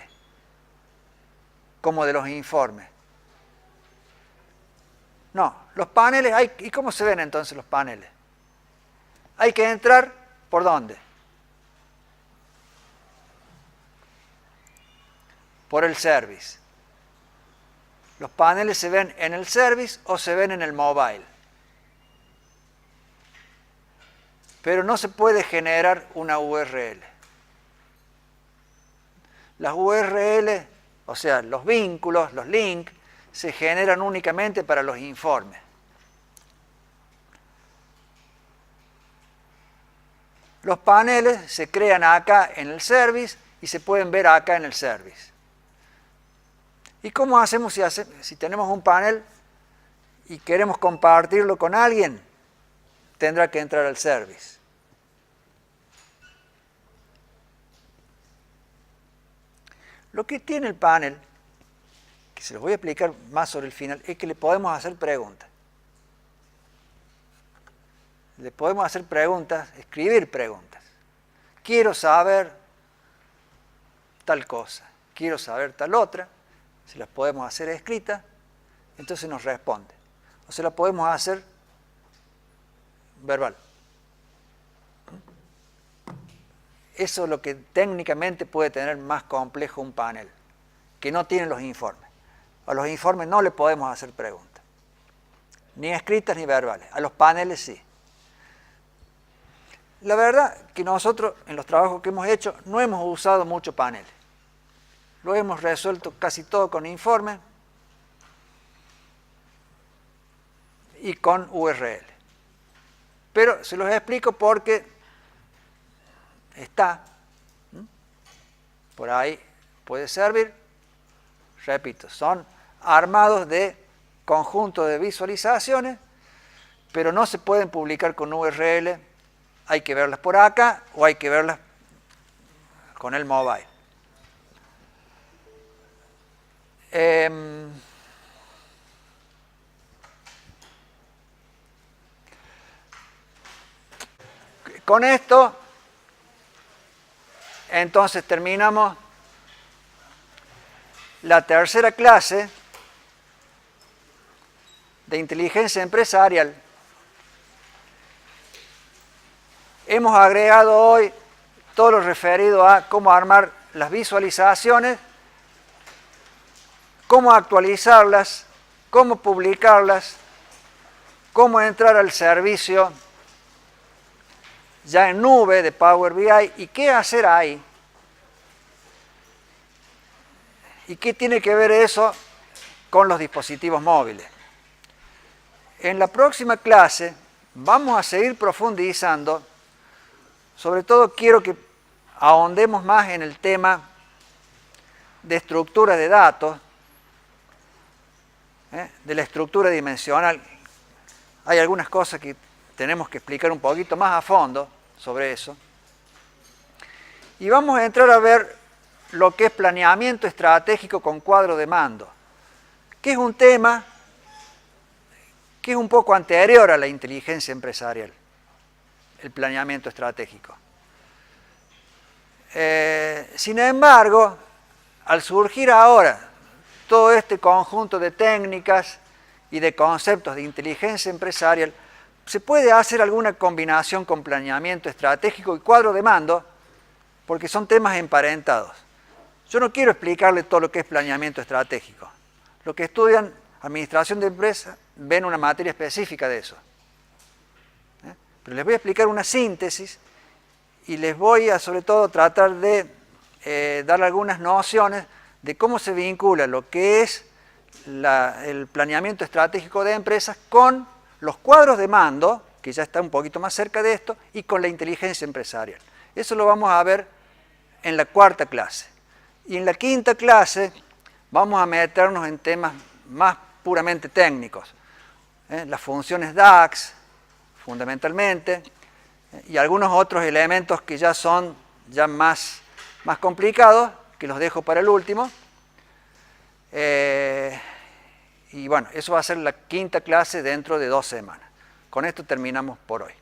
[SPEAKER 1] como de los informes. No, los paneles, ¿y cómo se ven entonces los paneles? Hay que entrar, ¿por dónde? Por el service. Los paneles se ven en el service o se ven en el mobile. Pero no se puede generar una URL. Las URL, o sea, los vínculos, los links, se generan únicamente para los informes. Los paneles se crean acá en el service y se pueden ver acá en el service. ¿Y cómo hacemos si tenemos un panel y queremos compartirlo con alguien? Tendrá que entrar al service. Lo que tiene el panel, que se los voy a explicar más sobre el final, es que le podemos hacer preguntas. Le podemos hacer preguntas, escribir preguntas. Quiero saber tal cosa, quiero saber tal otra. Se las podemos hacer escritas, entonces nos responde. O se las podemos hacer verbal. Eso es lo que técnicamente puede tener más complejo un panel, que no tiene los informes. A los informes no le podemos hacer preguntas, ni escritas ni verbales. A los paneles sí. La verdad que nosotros, en los trabajos que hemos hecho, no hemos usado mucho paneles. Lo hemos resuelto casi todo con informes y con URL. Pero se los explico porque está, por ahí puede servir. Repito, son armados de conjunto de visualizaciones, pero no se pueden publicar con URL. Hay que verlas por acá o hay que verlas con el mobile. Con esto, entonces terminamos la tercera clase de inteligencia empresarial. Hemos agregado hoy todo lo referido a cómo armar las visualizaciones, cómo actualizarlas, cómo publicarlas, cómo entrar al servicio ya en nube de Power BI y qué hacer ahí. ¿Y qué tiene que ver eso con los dispositivos móviles? En la próxima clase vamos a seguir profundizando. Sobre todo quiero que ahondemos más en el tema de estructura de datos, de la estructura dimensional. Hay algunas cosas que tenemos que explicar un poquito más a fondo sobre eso. Y vamos a entrar a ver lo que es planeamiento estratégico con cuadro de mando, que es un tema que es un poco anterior a la inteligencia empresarial, el planeamiento estratégico. Sin embargo, al surgir ahora todo este conjunto de técnicas y de conceptos de inteligencia empresarial, se puede hacer alguna combinación con planeamiento estratégico y cuadro de mando, porque son temas emparentados. Yo no quiero explicarle todo lo que es planeamiento estratégico. Los que estudian administración de empresas ven una materia específica de eso. Pero les voy a explicar una síntesis y les voy a, sobre todo, tratar de darle algunas nociones de cómo se vincula lo que es el planeamiento estratégico de empresas con los cuadros de mando, que ya está un poquito más cerca de esto, y con la inteligencia empresarial. Eso lo vamos a ver en la cuarta clase. Y en la quinta clase vamos a meternos en temas más puramente técnicos. Las funciones DAX, fundamentalmente, y algunos otros elementos que ya son más complicados, que los dejo para el último. Y bueno, eso va a ser la quinta clase dentro de 2 semanas. Con esto terminamos por hoy.